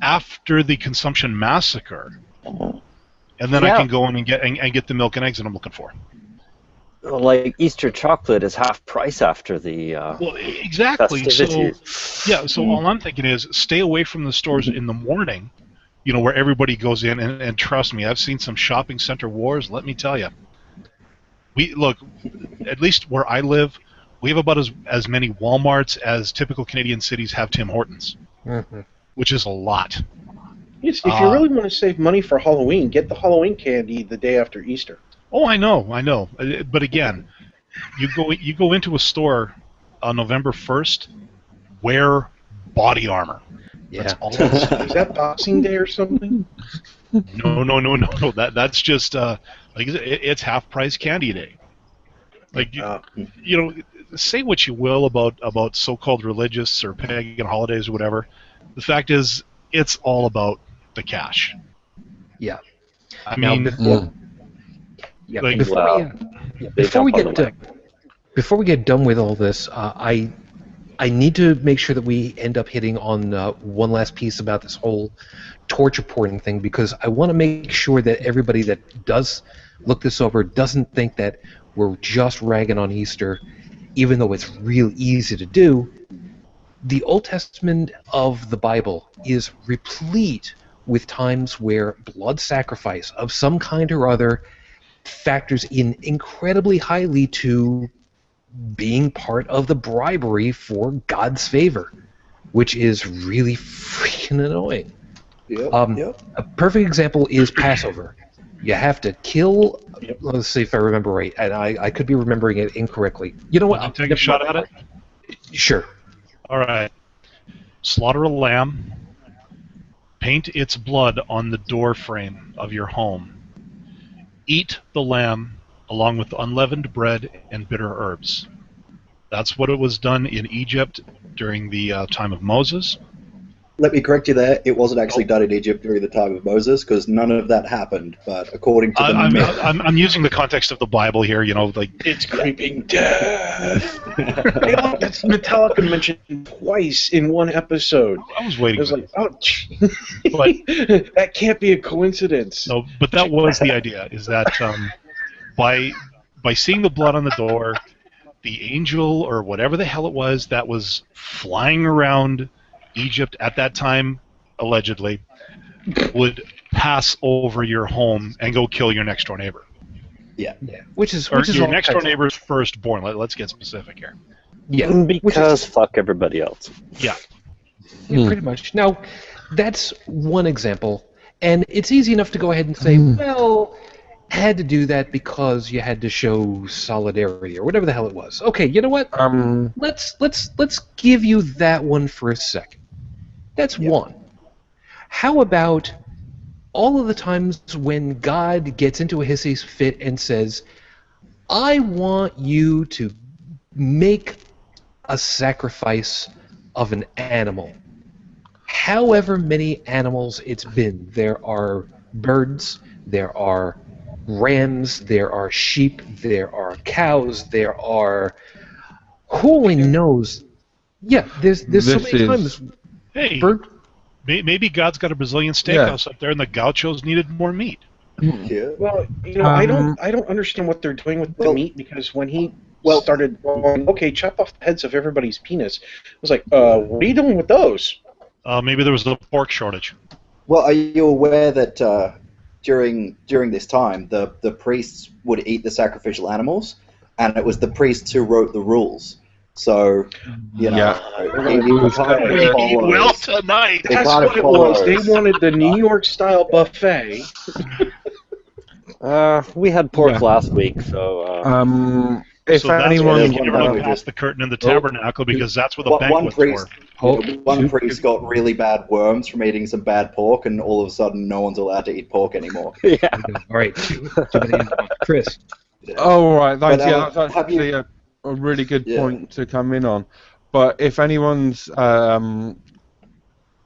after the consumption massacre, and then I can go in and get the milk and eggs that I'm looking for. Like Easter chocolate is half price after the exactly. festivities. So all I'm thinking is stay away from the stores in the morning, where everybody goes in, and trust me, I've seen some shopping center wars. Let me tell you. At least where I live, we have about as many Walmarts as typical Canadian cities have Tim Hortons, which is a lot. Yes, if you really want to save money for Halloween, get the Halloween candy the day after Easter. Oh, I know. But again, you go into a store on November 1st, wear body armor. Yeah. That's all it's Is that Boxing Day or something? No. That's just it's half price candy day. Say what you will about so-called religious or pagan holidays or whatever. The fact is, it's all about the cash. Yeah. I mean, before we get done with all this, I need to make sure that we end up hitting on one last piece about this whole torture porn thing, because I want to make sure that everybody that does look this over doesn't think that we're just ragging on Easter, even though it's real easy to do. The Old Testament of the Bible is replete with times where blood sacrifice of some kind or other factors in incredibly highly to being part of the bribery for God's favor, which is really freaking annoying. A perfect example is Passover. You have to kill. Let's see if I remember right, and I could be remembering it incorrectly. You know what? I'll take a shot at it. Sure. All right. Slaughter a lamb. Paint its blood on the door frame of your home. Eat the lamb along with unleavened bread and bitter herbs. That's what it was done in Egypt during the time of Moses. Let me correct you there. It wasn't actually done in Egypt during the time of Moses, because none of that happened. But according to I'm using the context of the Bible here. It's creeping death. Hey, look, that's Metallica mentioned twice in one episode. I was waiting. I was like, that can't be a coincidence. No, but that was the idea. Is that by seeing the blood on the door, the angel or whatever the hell it was that was flying around Egypt at that time, allegedly, would pass over your home and go kill your next door neighbor. Yeah. Which is your next door neighbor's firstborn. Let's get specific here. Yeah. Because fuck everybody else. Yeah. Pretty much. Now, that's one example, and it's easy enough to go ahead and say, well, had to do that because you had to show solidarity or whatever the hell it was. Okay, you know what? Let's give you that one for a second. That's one. How about all of the times when God gets into a hissy fit and says, I want you to make a sacrifice of an animal. However many animals it's been. There are birds, there are rams, there are sheep, there are cows, there are... Who only knows? Yeah, there's so many times... Hey, maybe God's got a Brazilian steakhouse up there, and the gauchos needed more meat. Yeah. Well, I don't understand what they're doing with the meat, because when he started going, okay, chop off the heads of everybody's penis, I was like, what are you doing with those? Maybe there was a pork shortage. Well, are you aware that during this time, the priests would eat the sacrificial animals, and it was the priests who wrote the rules. So, you know, Yeah. it kind We of eat well follows. tonight. It That's kind of what it was. They follows. wanted the New York style buffet. We had pork Yeah. last week, so If So that's why anyone, they there's can one never that look we past just- the curtain in the Oh. tabernacle because that's where the One banquet's priest, for. one priest got really bad worms from eating some bad pork, and all of a sudden, no one's allowed to eat pork anymore. yeah. All right, Chris. oh right, But, thanks. Yeah, that's have actually you- a really good Yeah. point to come in on. But if anyone's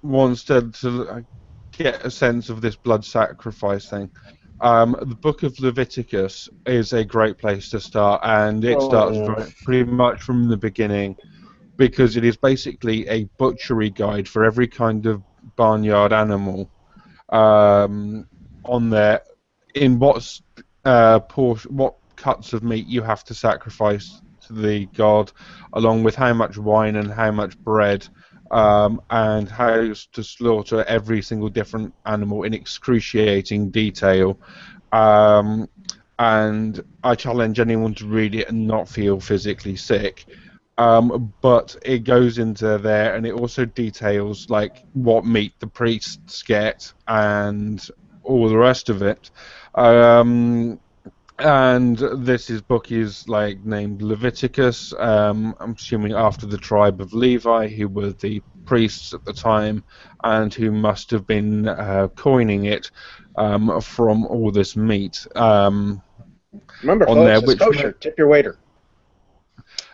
wants to get a sense of this blood sacrifice thing, the Book of Leviticus is a great place to start, and it starts pretty much from the beginning, because it is basically a butchery guide for every kind of barnyard animal on there, in what cuts of meat you have to sacrifice to the god, along with how much wine and how much bread, and how to slaughter every single different animal in excruciating detail. And I challenge anyone to read it and not feel physically sick. But it goes into there, and it also details like what meat the priests get and all the rest of it. And book is like named Leviticus. I'm assuming after the tribe of Levi, who were the priests at the time, and who must have been coining it from all this meat. Remember, On folks, there, it's which kosher. Tip your waiter.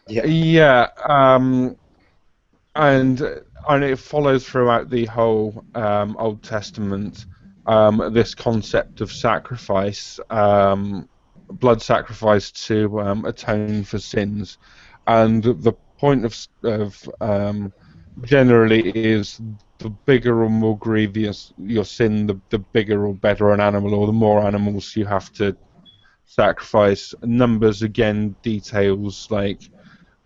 Yeah, and it follows throughout the whole Old Testament, this concept of sacrifice, blood sacrifice to atone for sins, and the point of generally is the bigger or more grievous your sin, the bigger or better an animal, or the more animals you have to sacrifice. Numbers again details like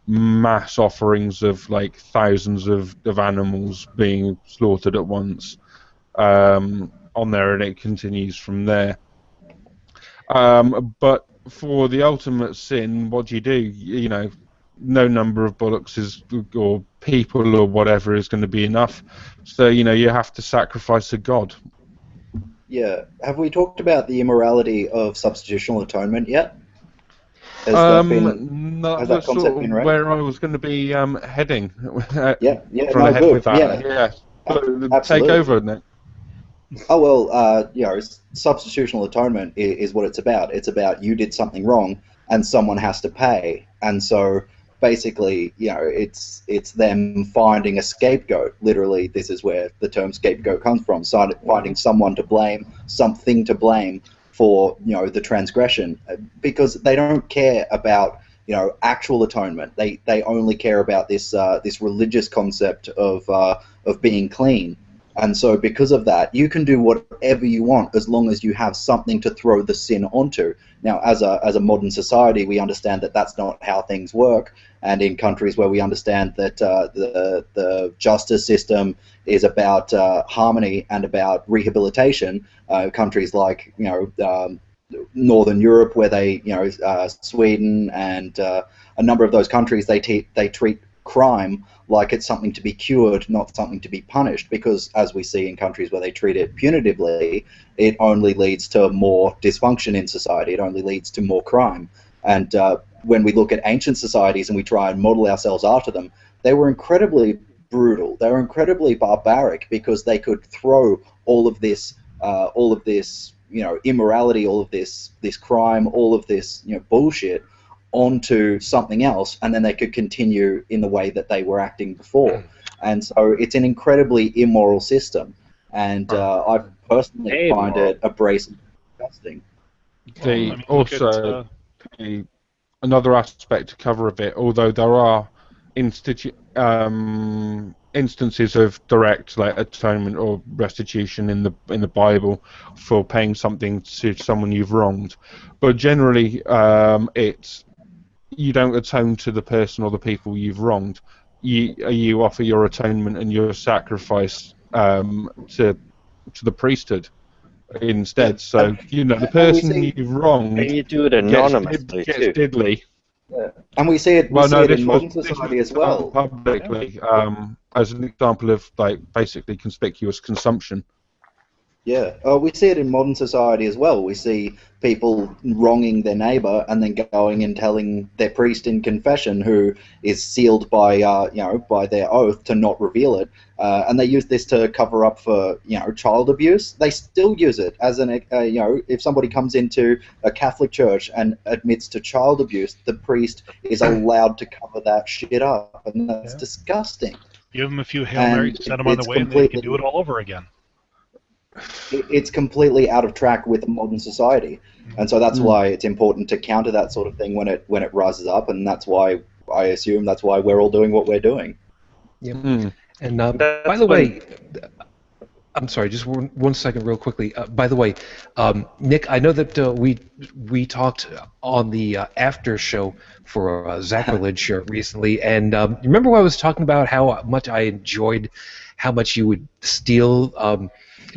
mass offerings of like thousands of animals being slaughtered at once on there, and it continues from there. But for the ultimate sin, what do? You know, no number of bullocks or people or whatever is going to be enough. So you have to sacrifice a god. Yeah. Have we talked about the immorality of substitutional atonement yet? Has No, has that that's concept sort been of raised? where I was going to be heading. Yeah, Trying to head good. with that. Yeah, So, take absolutely. over, Nick. Oh well, substitutional atonement is what it's about. It's about you did something wrong and someone has to pay, and so basically, it's them finding a scapegoat. Literally, this is where the term scapegoat comes from. Finding someone to blame, something to blame for the transgression, because they don't care about actual atonement. They only care about this religious concept of being clean. And so because of that, you can do whatever you want as long as you have something to throw the sin onto. Now, as a modern society, we understand that that's not how things work. And in countries where we understand that the justice system is about harmony and about rehabilitation, countries like Northern Europe, where they Sweden and a number of those countries, they treat crime like it's something to be cured, not something to be punished, because as we see in countries where they treat it punitively, it only leads to more dysfunction in society. It only leads to more crime. And when we look at ancient societies and we try and model ourselves after them, they were incredibly brutal. They were incredibly barbaric, because they could throw all of this immorality, all of this crime, all of this bullshit onto something else, and then they could continue in the way that they were acting before. And so it's an incredibly immoral system, and I personally find it abrasive and disgusting. Another aspect to cover a bit, although there are instances of direct atonement or restitution in the Bible for paying something to someone you've wronged, but generally it's you don't atone to the person or the people you've wronged. You offer your atonement and your sacrifice to the priesthood instead. So the person you've wronged And you do it anonymously gets too. diddly. And we see it. We Well, see no, it this in was modern this society was as well. done publicly as an example of like basically conspicuous consumption. Yeah, we see it in modern society as well. We see people wronging their neighbor and then going and telling their priest in confession, who is sealed by by their oath to not reveal it, and they use this to cover up for child abuse. They still use it as an if somebody comes into a Catholic church and admits to child abuse, the priest is allowed to cover that shit up, and that's disgusting. Give them a few Hail And Marys, set them on the it's way, and they can do completely- it all over again. It's completely out of track with modern society, and so that's why it's important to counter that sort of thing when it rises up, and that's why I assume that's why we're all doing what we're doing. Yep. And by That's the when- way, I'm sorry, just one second, real quickly. By the way, Nick, I know that we talked on the after show for Sacrilege recently, and you remember when I was talking about how much I enjoyed how much you would steal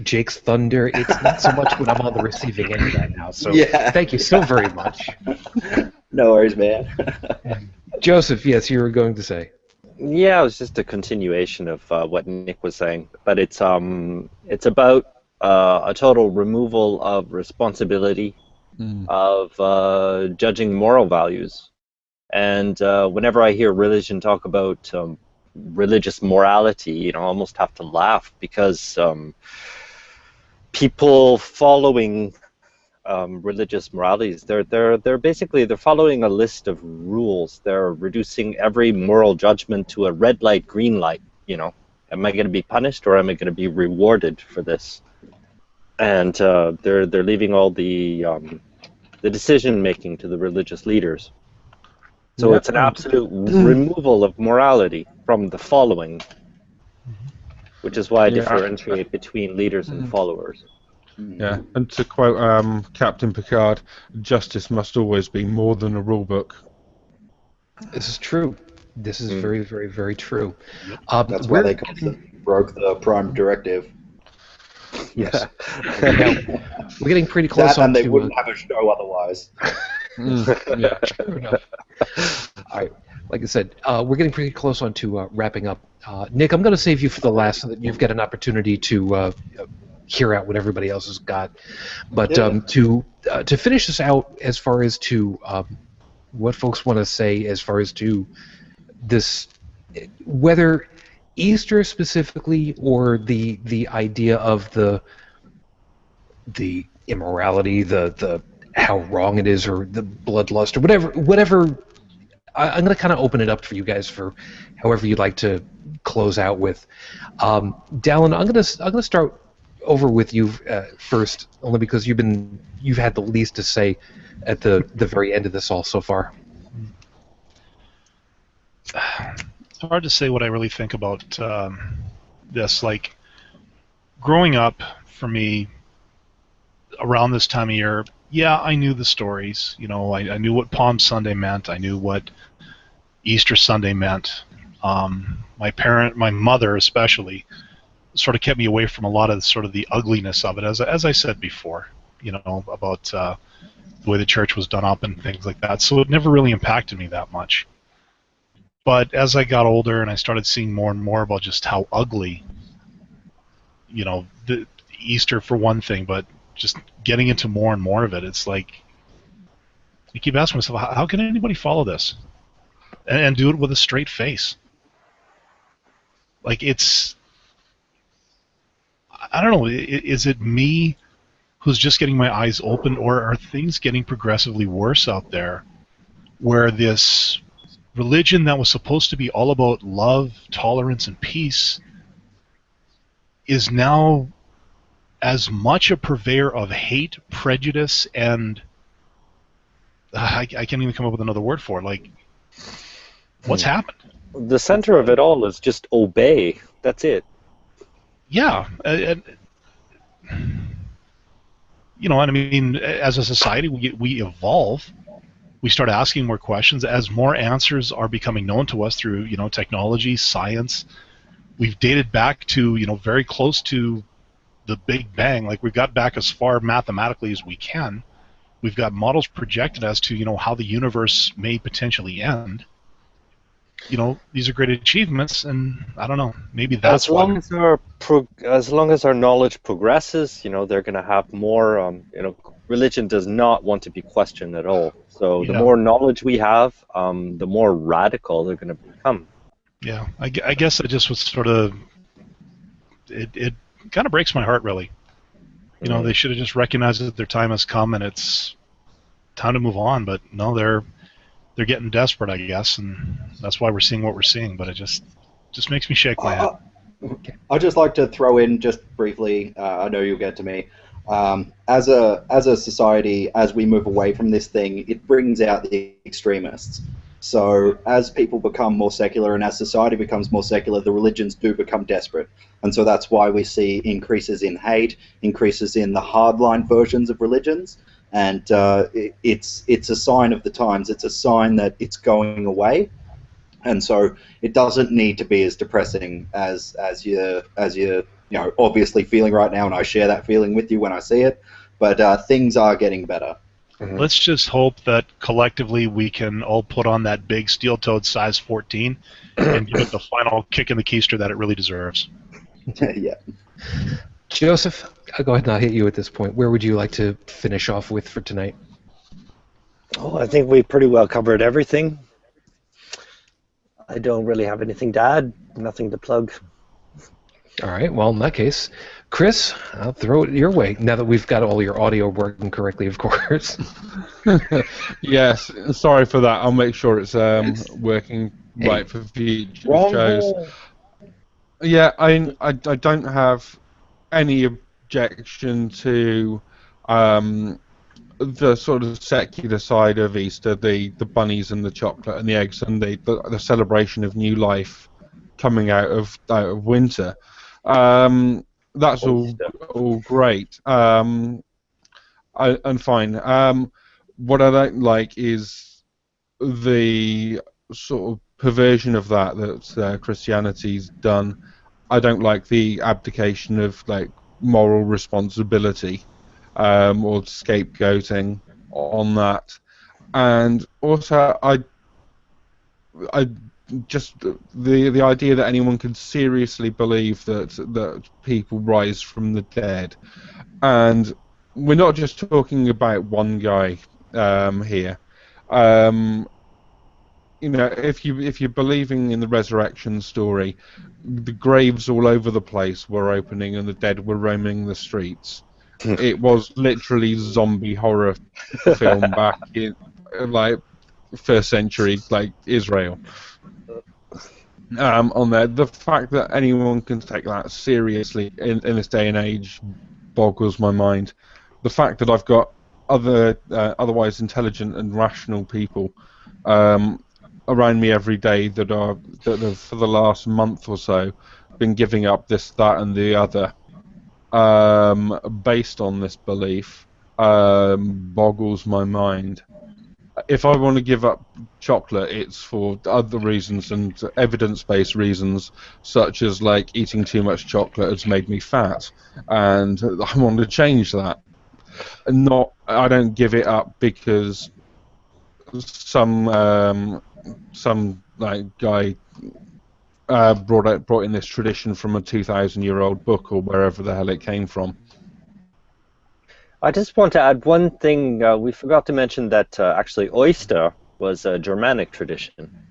Jake's thunder? It's not so much when I'm on the receiving end of that now. So Yeah. thank you so very much, No worries, man. Joseph. Yes, you were going to say. Yeah, it was just a continuation of what Nick was saying, but it's about a total removal of responsibility, of judging moral values, and whenever I hear religion talk about religious morality, I almost have to laugh because people following religious moralities, they're basically following a list of rules. They're reducing every moral judgment to a red light, green light. Am I going to be punished or am I going to be rewarded for this? And they're leaving all the decision making to the religious leaders. So it's an absolute removal of morality from the following, which is why I differentiate between leaders and followers. Yeah, and to quote Captain Picard, justice must always be more than a rule book. This is true. This is very, very, very true. That's why they constantly broke the Prime Directive. Yes. Now, we're getting pretty close That, and they to, wouldn't have a show otherwise. Yeah. True enough. All right. Like I said, we're getting pretty close on to wrapping up. Nick, I'm going to save you for the last so that you've got an opportunity to hear out what everybody else has got. But to finish this out, as far as to what folks want to say, as far as to this, whether Easter specifically or the idea of the immorality, the how wrong it is, or the bloodlust, or whatever. I'm going to kind of open it up for you guys for however you'd like to close out with. Dallin, I'm going to start over with you first, only because you've had the least to say at the very end of this all so far. It's hard to say what I really think about this. Like, growing up, for me, around this time of year, yeah, I knew the stories. I knew what Palm Sunday meant. I knew what Easter Sunday meant. My mother especially, sort of kept me away from a lot of sort of the ugliness of it, as I said before, about the way the church was done up and things like that. So it never really impacted me that much. But as I got older and I started seeing more and more about just how ugly, the Easter for one thing, but just getting into more and more of it, it's like you keep asking myself, how can anybody follow this and do it with a straight face? Like, I don't know, is it me who's just getting my eyes open, or are things getting progressively worse out there where this religion that was supposed to be all about love, tolerance, and peace is now as much a purveyor of hate, prejudice, and I can't even come up with another word for it. Like, what's happened? The center of it all is just obey. That's it. Yeah, and I mean, as a society, we evolve. We start asking more questions as more answers are becoming known to us through, technology, science. We've dated back to, very close to the Big Bang. Like, we've got back as far mathematically as we can. we've got models projected as to, how the universe may potentially end. These are great achievements, and I don't know, maybe that's as long as our knowledge progresses, they're going to have more. Religion does not want to be questioned at all. So the more knowledge we have, the more radical they're going to become. Yeah, I guess I just was sort of. It kind of breaks my heart, really. They should have just recognized that their time has come and it's time to move on. But no, they're getting desperate, I guess, and that's why we're seeing what we're seeing. But it just makes me shake my head. I'd just like to throw in just briefly. I know you'll get to me. As a society, as we move away from this thing, it brings out the extremists. So as people become more secular and as society becomes more secular, the religions do become desperate. And so that's why we see increases in hate, increases in the hardline versions of religions. And it's a sign of the times. It's a sign that it's going away. And so it doesn't need to be as depressing as you're obviously feeling right now, and I share that feeling with you when I see it. But things are getting better. Let's just hope that collectively we can all put on that big steel-toed size 14 and give it the final kick in the keister that it really deserves. Yeah. Joseph, I'll go ahead and I'll hit you at this point. Where would you like to finish off with for tonight? Oh, I think we pretty well covered everything. I don't really have anything to add, nothing to plug. All right, well, in that case, Chris, I'll throw it your way, now that we've got all your audio working correctly, of course. Yes, sorry for that. I'll make sure it's working right for future shows. Yeah, I don't have any objection to the sort of secular side of Easter, the bunnies and the chocolate and the eggs and the celebration of new life coming out of winter. That's all great and fine. What I don't like is the sort of perversion of that Christianity's done. I don't like the abdication of moral responsibility or scapegoating on that, and also I just the idea that anyone can seriously believe that people rise from the dead, and we're not just talking about one guy here. If you're believing in the resurrection story, the graves all over the place were opening and the dead were roaming the streets. It was literally zombie horror film back in first century Israel. On there, the fact that anyone can take that seriously in this day and age boggles my mind. The fact that I've got otherwise intelligent and rational people around me every day that have for the last month or so been giving up this, that, and the other based on this belief boggles my mind. If I want to give up chocolate, it's for other reasons and evidence-based reasons, such as eating too much chocolate has made me fat, and I want to change that. I don't give it up because some guy brought in this tradition from a 2,000-year-old book or wherever the hell it came from. I just want to add one thing. We forgot to mention that actually oyster was a Germanic tradition.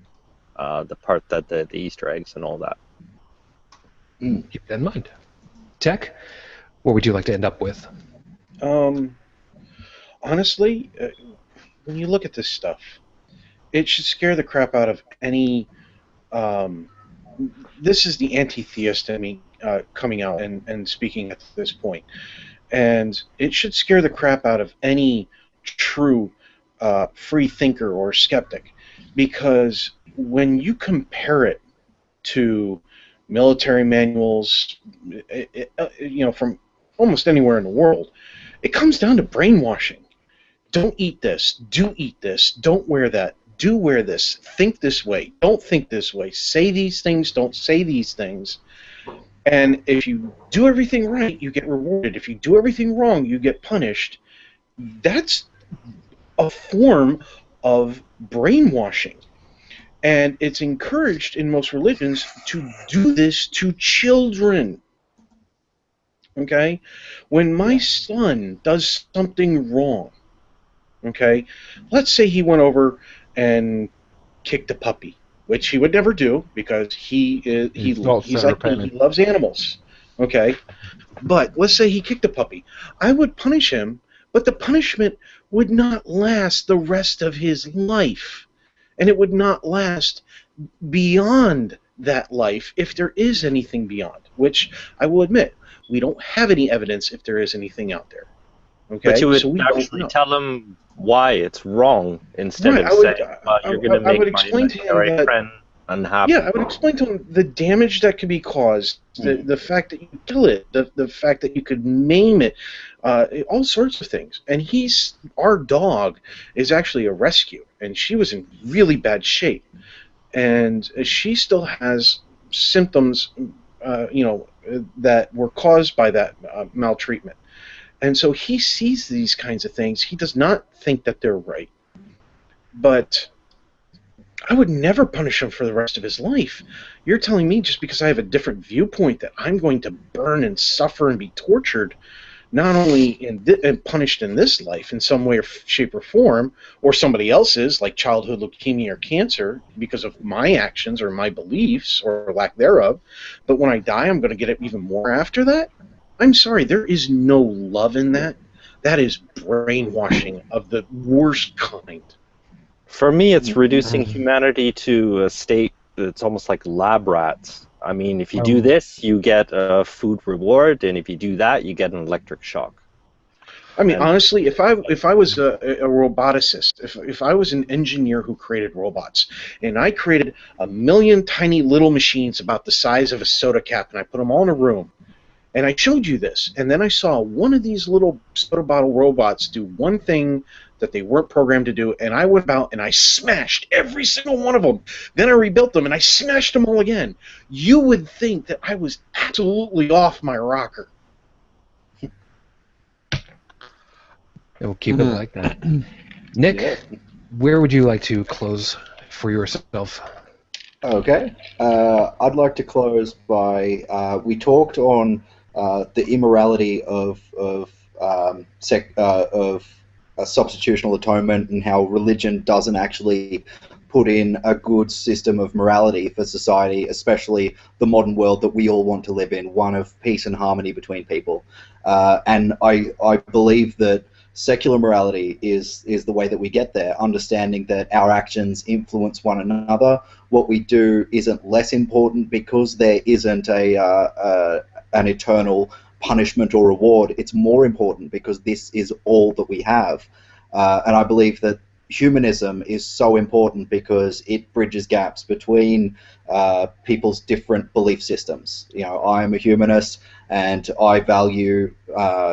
The part that the Easter eggs and all that. Keep that in mind. Tech, what would you like to end up with? Honestly, when you look at this stuff, it should scare the crap out of any. This is the anti-theist in me coming out and speaking at this point. And it should scare the crap out of any true free thinker or skeptic, because when you compare it to military manuals, from almost anywhere in the world, it comes down to brainwashing. Don't eat this. Do eat this. Don't wear that. Do wear this. Think this way. Don't think this way. Say these things. Don't say these things. And if you do everything right, you get rewarded. If you do everything wrong, you get punished. That's a form of brainwashing. And it's encouraged in most religions to do this to children. Okay? When my son does something wrong, okay, let's say he went over and kicked a puppy, which he would never do because he's like me, he loves animals. Okay? But let's say he kicked a puppy. I would punish him, but the punishment would not last the rest of his life. And it would not last beyond that life if there is anything beyond, which I will admit, we don't have any evidence if there is anything out there. Okay? But you would So we actually tell him why it's wrong instead of saying, well, you're going to make my imaginary friend unhappy. Yeah, I would explain to him the damage that could be caused, the fact that you kill it, the fact that you could maim it, all sorts of things. And our dog is actually a rescue, and she was in really bad shape. And she still has symptoms, that were caused by that maltreatment. And so he sees these kinds of things. He does not think that they're right. But I would never punish him for the rest of his life. You're telling me just because I have a different viewpoint that I'm going to burn and suffer and be tortured, not only and punished in this life in some way or shape or form, or somebody else's, like childhood leukemia or cancer, because of my actions or my beliefs or lack thereof, but when I die I'm going to get it even more after that? I'm sorry, there is no love in that. That is brainwashing of the worst kind. For me, it's reducing humanity to a state that's almost like lab rats. I mean, if you do this, you get a food reward, and if you do that, you get an electric shock. I mean, honestly, if I was a roboticist, if I was an engineer who created robots, and I created 1,000,000 tiny little machines about the size of a soda cap, and I put them all in a room, and I showed you this, and then I saw one of these little soda bottle robots do one thing that they weren't programmed to do, and I went out and I smashed every single one of them. Then I rebuilt them and I smashed them all again. You would think that I was absolutely off my rocker. We'll keep it like that. Nick, where would you like to close for yourself? Okay. I'd like to close by we talked on the immorality of substitutional atonement and how religion doesn't actually put in a good system of morality for society, especially the modern world that we all want to live in, one of peace and harmony between people. And I believe that secular morality is the way that we get there, understanding that our actions influence one another. What we do isn't less important because there isn't an eternal punishment or reward. It's more important because this is all that we have. And I believe that humanism is so important because it bridges gaps between people's different belief systems. You know, I'm a humanist and I value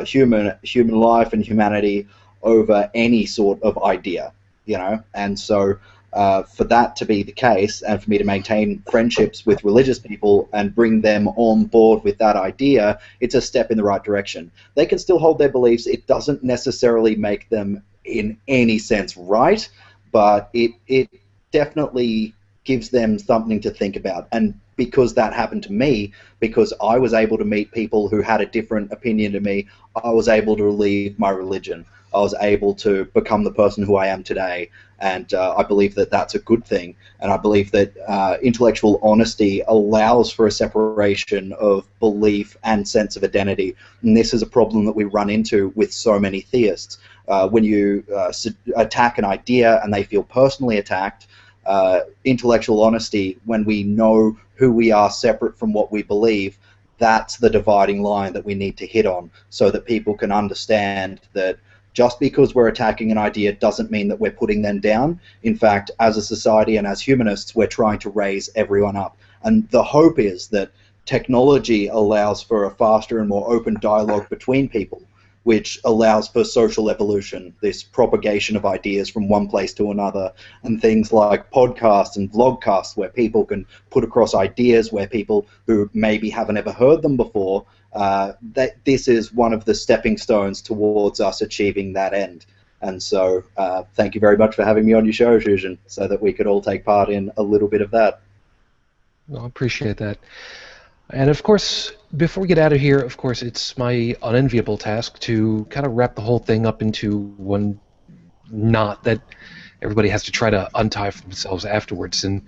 human life and humanity over any sort of idea, you know, and so for that to be the case and for me to maintain friendships with religious people and bring them on board with that idea, it's a step in the right direction. They can still hold their beliefs. It doesn't necessarily make them in any sense right, but it definitely gives them something to think about. And because that happened to me, because I was able to meet people who had a different opinion to me, I was able to leave my religion. I was able to become the person who I am today, and I believe that that's a good thing. And I believe that intellectual honesty allows for a separation of belief and sense of identity. And this is a problem that we run into with so many theists. When you attack an idea and they feel personally attacked, intellectual honesty, when we know who we are separate from what we believe, that's the dividing line that we need to hit on so that people can understand that just because we're attacking an idea doesn't mean that we're putting them down. In fact, as a society and as humanists, we're trying to raise everyone up. And the hope is that technology allows for a faster and more open dialogue between people, which allows for social evolution, this propagation of ideas from one place to another, and things like podcasts and vlogcasts where people can put across ideas, where people who maybe haven't ever heard them before, that this is one of the stepping stones towards us achieving that end. And so, thank you very much for having me on your show, Shujin, so that we could all take part in a little bit of that. Well, I appreciate that. And of course, before we get out of here, of course, it's my unenviable task to kind of wrap the whole thing up into one knot that everybody has to try to untie for themselves afterwards. And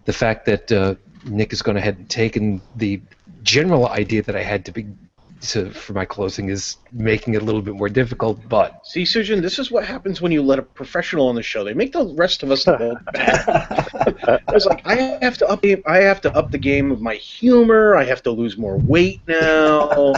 the fact that Nick is going ahead and taken the general idea that I had for my closing is making it a little bit more difficult, but... See, Shujin, this is what happens when you let a professional on the show. They make the rest of us look bad. It's like, I have to up the game of my humor. I have to lose more weight now.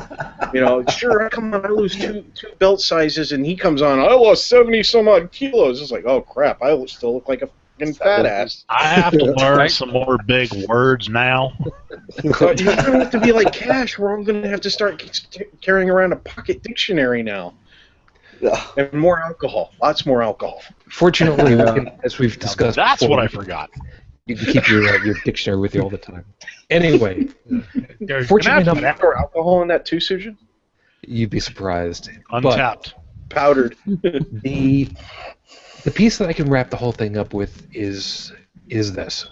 Sure, come on, I lose two belt sizes, and he comes on, I lost 70-some-odd kilos. It's like, oh, crap, I still look like a fucking fat ass. I have to learn some more big words now. You're going to have to be like Cash. We're all going to have to start carrying around a pocket dictionary now. And more alcohol. Lots more alcohol. Fortunately, as we've discussed That's before, what I forgot. you can keep your dictionary with you all the time. Anyway, fortunately Can I enough, have more alcohol in that too, Shujin? you'd be surprised. Untapped. Powdered. The piece that I can wrap the whole thing up with is this.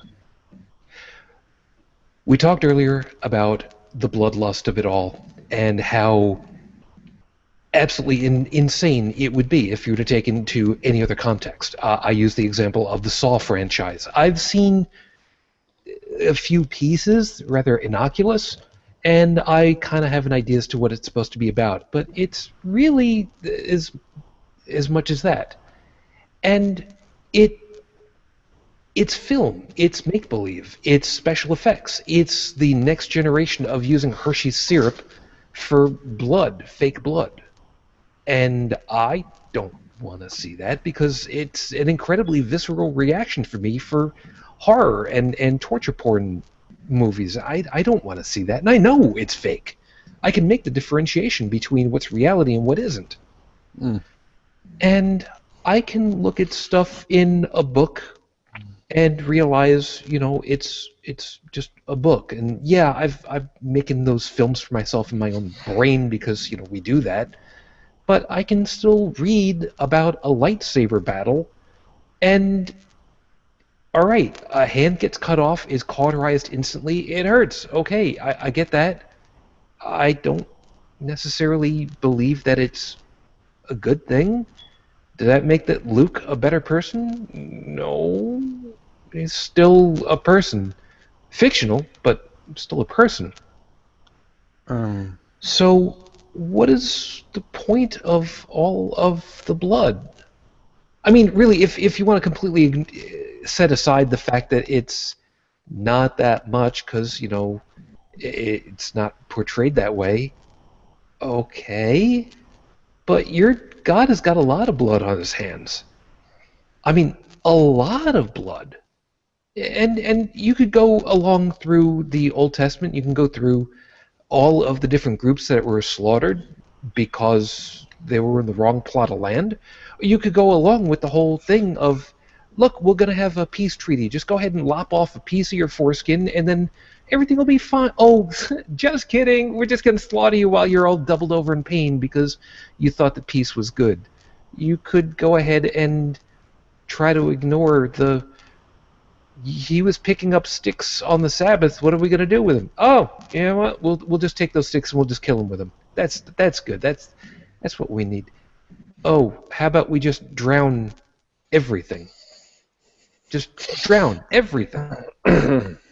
We talked earlier about the bloodlust of it all and how absolutely insane it would be if you were to take it into any other context. I use the example of the Saw franchise. I've seen a few pieces, rather innocuous, and I kind of have an idea as to what it's supposed to be about, but it's really as much as that. And it's film, it's make-believe, it's special effects, it's the next generation of using Hershey's syrup for blood, fake blood. And I don't want to see that because it's an incredibly visceral reaction for me for horror and torture porn movies. I don't want to see that, and I know it's fake. I can make the differentiation between what's reality and what isn't. And I can look at stuff in a book and realize, it's just a book. And yeah, I'm making those films for myself in my own brain because, we do that. But I can still read about a lightsaber battle and, all right, a hand gets cut off, is cauterized instantly, it hurts. Okay, I get that. I don't necessarily believe that it's a good thing. Does that make that Luke a better person? No. He's still a person. Fictional, but still a person. So, what is the point of all of the blood? I mean, really, if you want to completely set aside the fact that it's not that much because, it's not portrayed that way, okay. But your God has got a lot of blood on his hands. I mean, a lot of blood. And you could go along through the Old Testament, you can go through all of the different groups that were slaughtered because they were in the wrong plot of land. Or you could go along with the whole thing of, look, we're going to have a peace treaty. Just go ahead and lop off a piece of your foreskin and then everything will be fine. Oh, just kidding. We're just going to slaughter you while you're all doubled over in pain because you thought that peace was good. You could go ahead and try to ignore he was picking up sticks on the Sabbath. What are we going to do with him? Oh, you know what? We'll just take those sticks and we'll just kill him with them. That's good. That's what we need. Oh, how about we just drown everything? Just drown everything.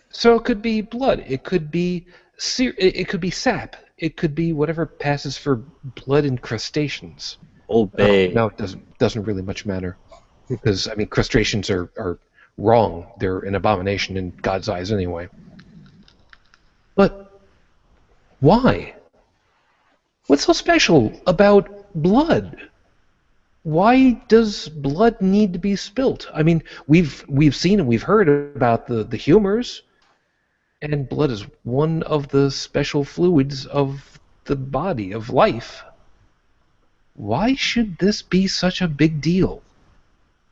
So it could be blood. It could be sap. It could be whatever passes for blood incrustations. Old Bay. No, it doesn't really much matter because crustaceans are wrong. They're an abomination in God's eyes anyway. But why? What's so special about blood? Why does blood need to be spilt? I mean, we've seen and we've heard about the humors, and blood is one of the special fluids of the body, of life. Why should this be such a big deal?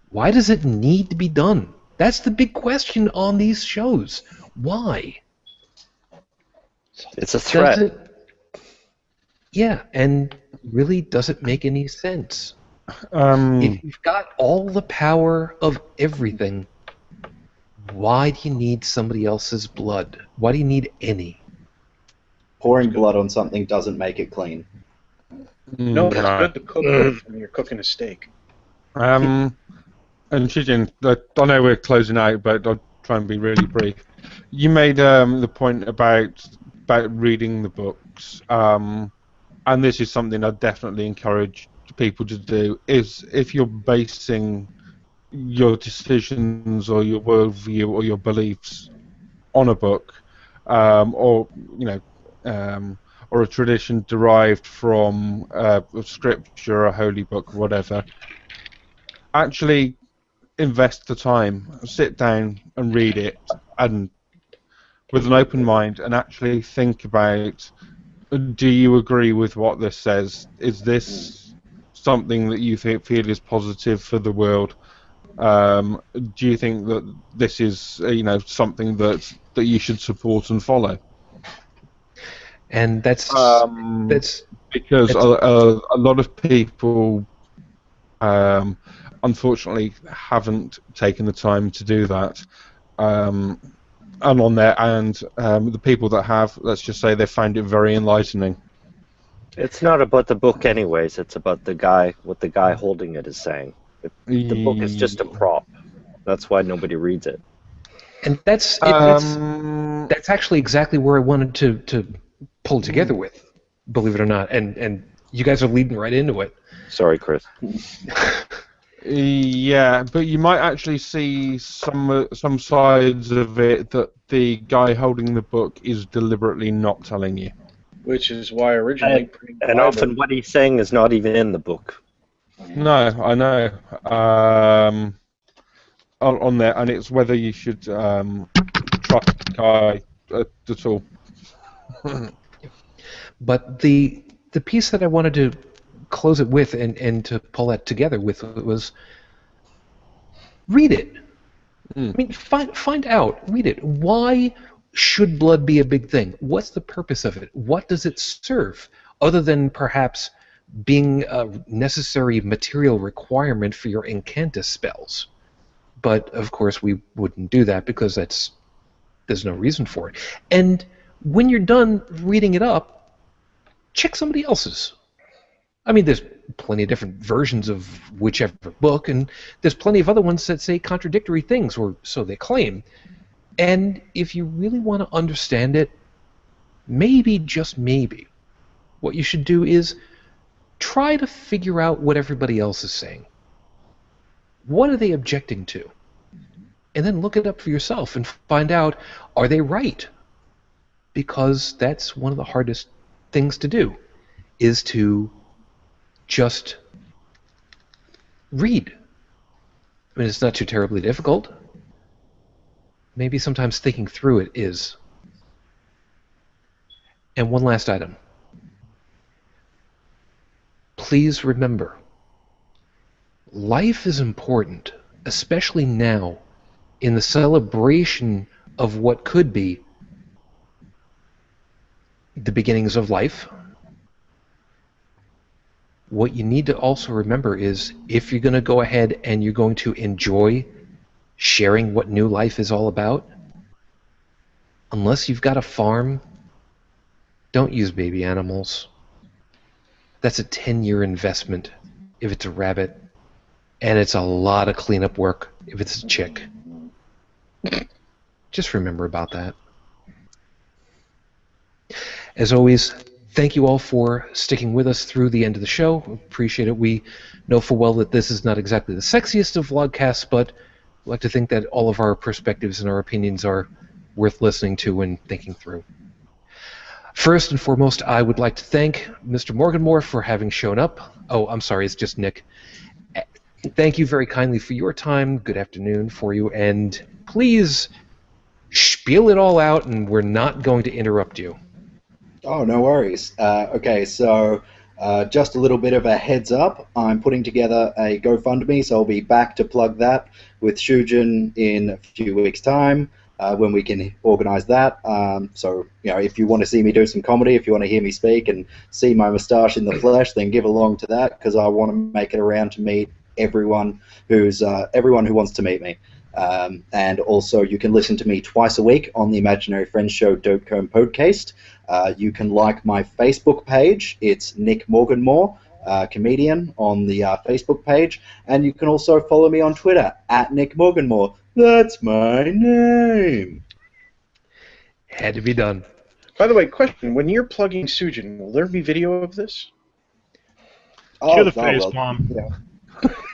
Why does it need to be done? That's the big question on these shows. Why? It's a threat. Yeah, and really, does it make any sense? If you've got all the power of everything, why do you need somebody else's blood? Why do you need any? Pouring blood on something doesn't make it clean. No, it's good to cook with when you're cooking a steak. And Shujin, I know we're closing out, but I'll try and be really brief. You made the point about reading the books, and this is something I definitely encourage people to do. Is if you're basing your decisions or your worldview or your beliefs on a book, or or a tradition derived from a scripture, a holy book, whatever. Actually invest the time, sit down and read it, and with an open mind, and actually think about: do you agree with what this says? Is this something that you feel is positive for the world? Do you think that this is something that you should support and follow? And that's because a lot of people unfortunately haven't taken the time to do that. And the people that have, let's just say, they find it very enlightening. It's not about the book anyways, it's about what the guy holding it is saying. The book is just a prop. That's why nobody reads it. And that's actually exactly where I wanted to pull together with, believe it or not. And you guys are leading right into it. Sorry, Chris. Yeah, but you might actually see some sides of it that the guy holding the book is deliberately not telling you. Which is why originally... And often what he's saying is not even in the book. No, I know. On there, and it's whether you should trust the guy at all. But the piece that I wanted to close it with and to pull that together with was read it. I mean, find out, read it. Why should blood be a big thing? What's the purpose of it? What does it serve, other than perhaps being a necessary material requirement for your incantus spells? But of course we wouldn't do that because there's no reason for it. And when you're done reading it up, check somebody else's. I mean, there's plenty of different versions of whichever book, and there's plenty of other ones that say contradictory things, or so they claim. And if you really want to understand it, maybe, just maybe, what you should do is try to figure out what everybody else is saying. What are they objecting to? And then look it up for yourself and find out, are they right? Because that's one of the hardest things to do, is to just read. I mean, it's not too terribly difficult. Maybe sometimes thinking through it is. And one last item. Please remember, life is important, especially now, in the celebration of what could be the beginnings of life. What you need to also remember is, if you're going to go ahead and you're going to enjoy sharing what new life is all about, unless you've got a farm, don't use baby animals. That's a 10-year investment if it's a rabbit, and it's a lot of cleanup work if it's a chick. Just remember about that. As always, thank you all for sticking with us through the end of the show. Appreciate it. We know full well that this is not exactly the sexiest of vlogcasts, but we like to think that all of our perspectives and our opinions are worth listening to and thinking through. First and foremost, I would like to thank Mr. Morganmore for having shown up. Oh, I'm sorry, it's just Nick. Thank you very kindly for your time. Good afternoon for you, and please spiel it all out, and we're not going to interrupt you. Oh, no worries. Okay, so just a little bit of a heads up. I'm putting together a GoFundMe, so I'll be back to plug that with Shujin in a few weeks' time. when we can organise that. So, if you want to see me do some comedy, if you want to hear me speak and see my moustache in the flesh, then give along to that, because I want to make it around to meet everyone who wants to meet me. And also, you can listen to me twice a week on the Imaginary Friends Show.com podcast. You can like my Facebook page. It's Nick Morganmore, comedian, on the Facebook page. And you can also follow me on Twitter, at Nick Morganmore. That's my name. Had to be done. By the way, question: when you're plugging Shujin, will there be video of this? Cue the face palm. Yeah.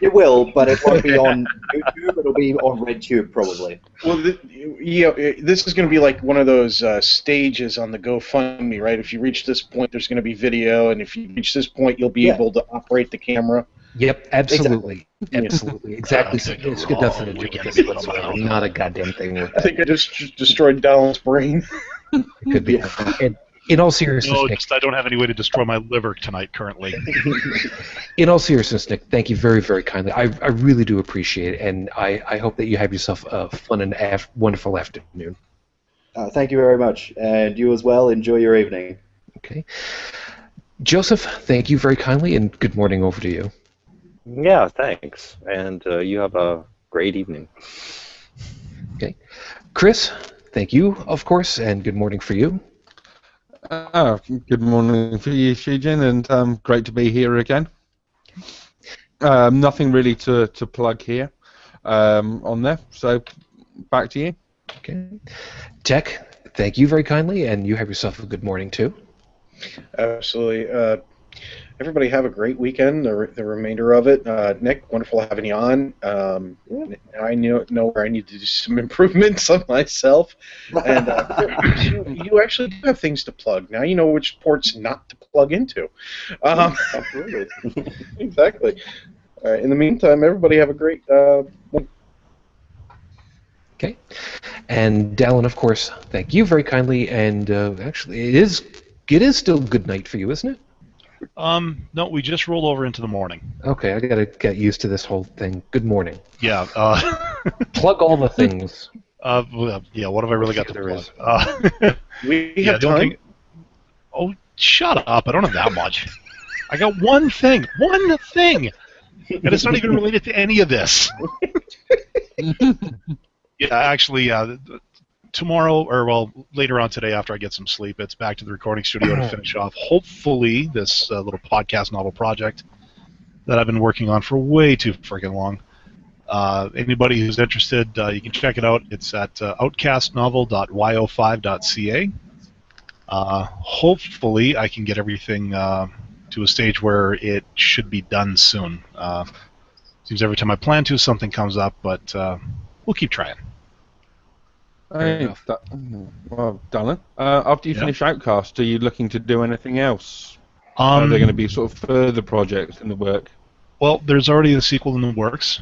It will, but it won't be on YouTube. It'll be on RedTube, probably. Well, this is going to be like one of those stages on the GoFundMe, right? If you reach this point, there's going to be video, and if you reach this point, you'll be able to operate the camera. Yep, absolutely. Absolutely. Exactly. It's good nothing to do with this whatsoever. Not a goddamn thing with I think I just destroyed Dallin's brain. it. Could be. In all seriousness, No, Nick, just I don't have any way to destroy my liver tonight currently. in all seriousness, Nick, thank you very, very kindly. I really do appreciate it, and I hope that you have yourself a fun and wonderful afternoon. Thank you very much, and you as well. Enjoy your evening. Okay. Joseph, thank you very kindly, and good morning over to you. Yeah, thanks. And you have a great evening. Okay. Chris, thank you, of course, and good morning for you. Good morning for you, Shujin, and great to be here again. Nothing really to plug here on there, so back to you. Okay. Tech, thank you very kindly, and you have yourself a good morning too. Absolutely. Everybody have a great weekend, the remainder of it. Nick, wonderful having you on. I know where I need to do some improvements on myself. And you actually do have things to plug. Now you know which ports not to plug into. Absolutely. Exactly. All right, in the meantime, everybody have a great week. Okay. And Dallin, of course, thank you very kindly, and actually, it is still good night for you, isn't it? No, we just roll over into the morning. Okay, I gotta get used to this whole thing. Good morning. Yeah. Plug all the things. Yeah. What have I really got to There plug? is. We have time. Oh, shut up! I don't have that much. I got one thing, and it's not even related to any of this. Yeah, actually, tomorrow, later on today after I get some sleep, it's back to the recording studio to finish off, hopefully, this little podcast novel project that I've been working on for way too freaking long. Anybody who's interested, you can check it out. It's at outcastnovel.yo5.ca. Hopefully, I can get everything to a stage where it should be done soon. Seems every time I plan to, something comes up, but we'll keep trying. Well, Dallin, after you finish Outcast, are you looking to do anything else? Are there going to be sort of further projects in the work? Well, there's already a sequel in the works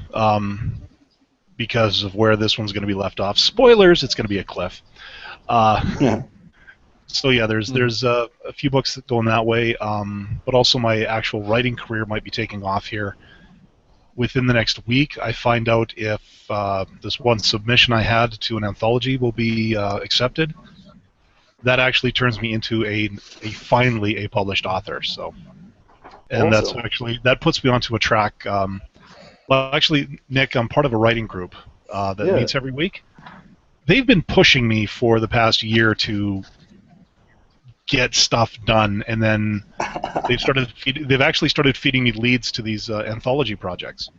because of where this one's going to be left off. Spoilers, it's going to be a cliff. So yeah, there's a few books that go in that way, but also my actual writing career might be taking off here. Within the next week, I find out if this one submission I had to an anthology will be accepted. That actually turns me into finally a published author. So, and Awesome. that puts me onto a track. Well, actually, Nick, I'm part of a writing group that meets every week. They've been pushing me for the past year to get stuff done, and then they've actually started feeding me leads to these anthology projects.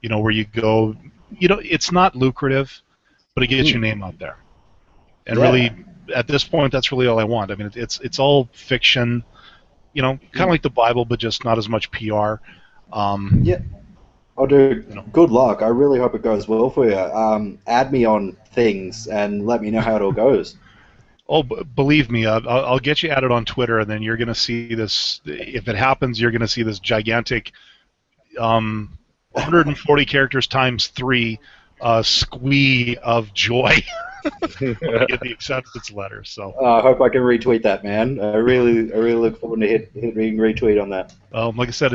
Where you go, it's not lucrative, but it gets your name out there. And really, at this point, that's really all I want. I mean, it's all fiction, kind of like the Bible, but just not as much PR. Yeah. Oh, dude, good luck. I really hope it goes well for you. Add me on things and let me know how it all goes. Oh, believe me, I'll get you added on Twitter, and then you're going to see this. If it happens, you're going to see this gigantic 140 characters times 3 squee of joy when I get the acceptance letter. So I hope I can retweet that, man. I really look forward to hitting retweet on that. like I said,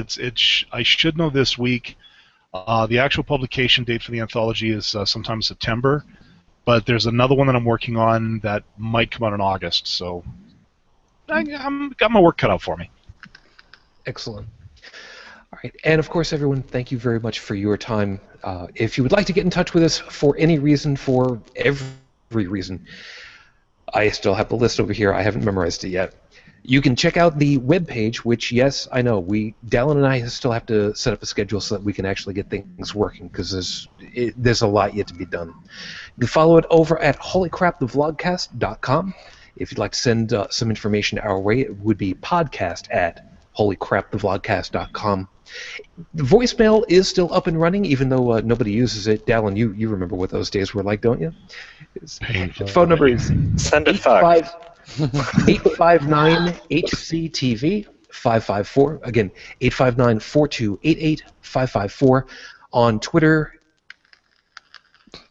I should know this week. The actual publication date for the anthology is sometime September. but there's another one that I'm working on that might come out in August. So I'm got my work cut out for me. Excellent. All right, and of course, everyone, thank you very much for your time. If you would like to get in touch with us for any reason, for every reason, I still have the list over here. I haven't memorized it yet. You can check out the webpage, which, yes, I know, Dallin and I still have to set up a schedule so that we can actually get things working, because there's a lot yet to be done. You can follow it over at holycrapthevlogcast.com. If you'd like to send some information our way, it would be podcast@holycrapthevlogcast.com. The voicemail is still up and running, even though nobody uses it. Dallin, you remember what those days were like, don't you? The phone number is Send it fax. 859-HCTV 554. Again, 859-4288-554. On Twitter,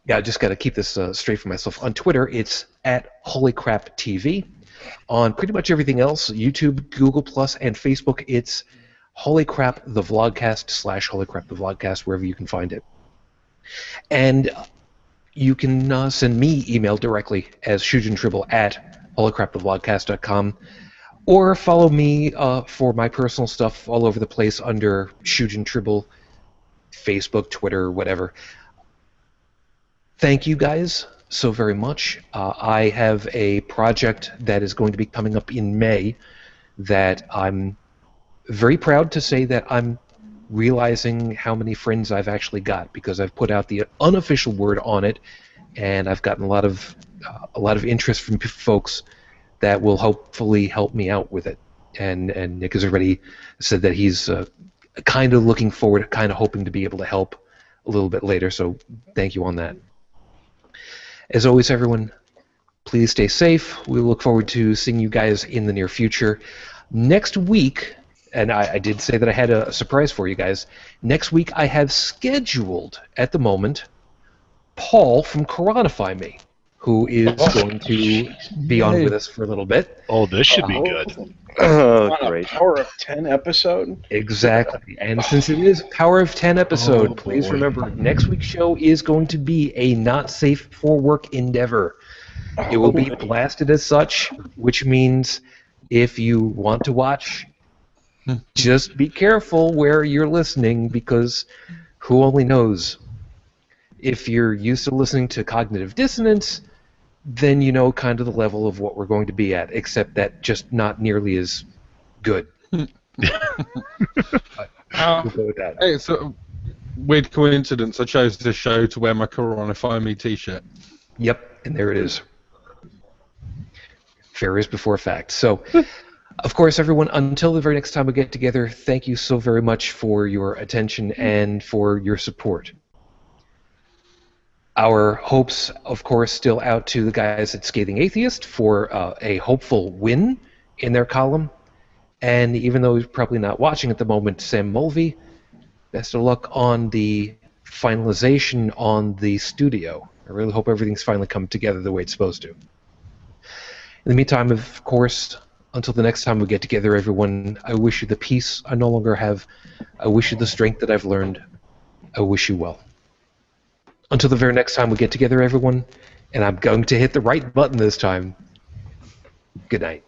yeah, I just got to keep this straight for myself. On Twitter, it's @HolyCrapTV. On pretty much everything else, YouTube, Google+, and Facebook, it's Holy Crap the Vlogcast / Holy Crap the Vlogcast, wherever you can find it. And you can send me email directly as Shujin Tribble at holycrapthevlogcast.com, or follow me for my personal stuff all over the place under Shujin Tribble, Facebook, Twitter, whatever. Thank you guys so very much. I have a project that is going to be coming up in May that I'm very proud to say that I'm realizing how many friends I've actually got, because I've put out the unofficial word on it, and I've gotten a lot of interest from folks that will hopefully help me out with it. And Nick has already said that he's kind of looking forward, kind of hoping to be able to help a little bit later. So thank you on that. As always, everyone, please stay safe. We look forward to seeing you guys in the near future. Next week, and I did say that I had a surprise for you guys. Next week, I have scheduled, at the moment, Paul from Coronify Me, who is going to be on with us for a little bit. Oh, this should be good. Oh, On a great. Power of 10 episode? Exactly. And since it is a Power of 10 episode, please remember, next week's show is going to be a not safe for work endeavor. It will be blasted as such, which means if you want to watch, just be careful where you're listening, because who only knows. If you're used to listening to Cognitive Dissonance, then you know kind of the level of what we're going to be at, except that just not nearly as good. We'll go with that. Hey, so weird coincidence. I chose this show to wear my Coronify Me T-shirt. Yep, and there it is. Fair is before fact. So, of course, everyone, until the very next time we get together, thank you so very much for your attention and for your support. Our hopes, of course, still out to the guys at Scathing Atheist for a hopeful win in their column. And even though he's probably not watching at the moment, Sam Mulvey, best of luck on the finalization on the studio. I really hope everything's finally come together the way it's supposed to. In the meantime, of course, until the next time we get together, everyone, I wish you the peace I no longer have. I wish you the strength that I've learned. I wish you well. Until the very next time we get together, everyone, and I'm going to hit the right button this time, good night.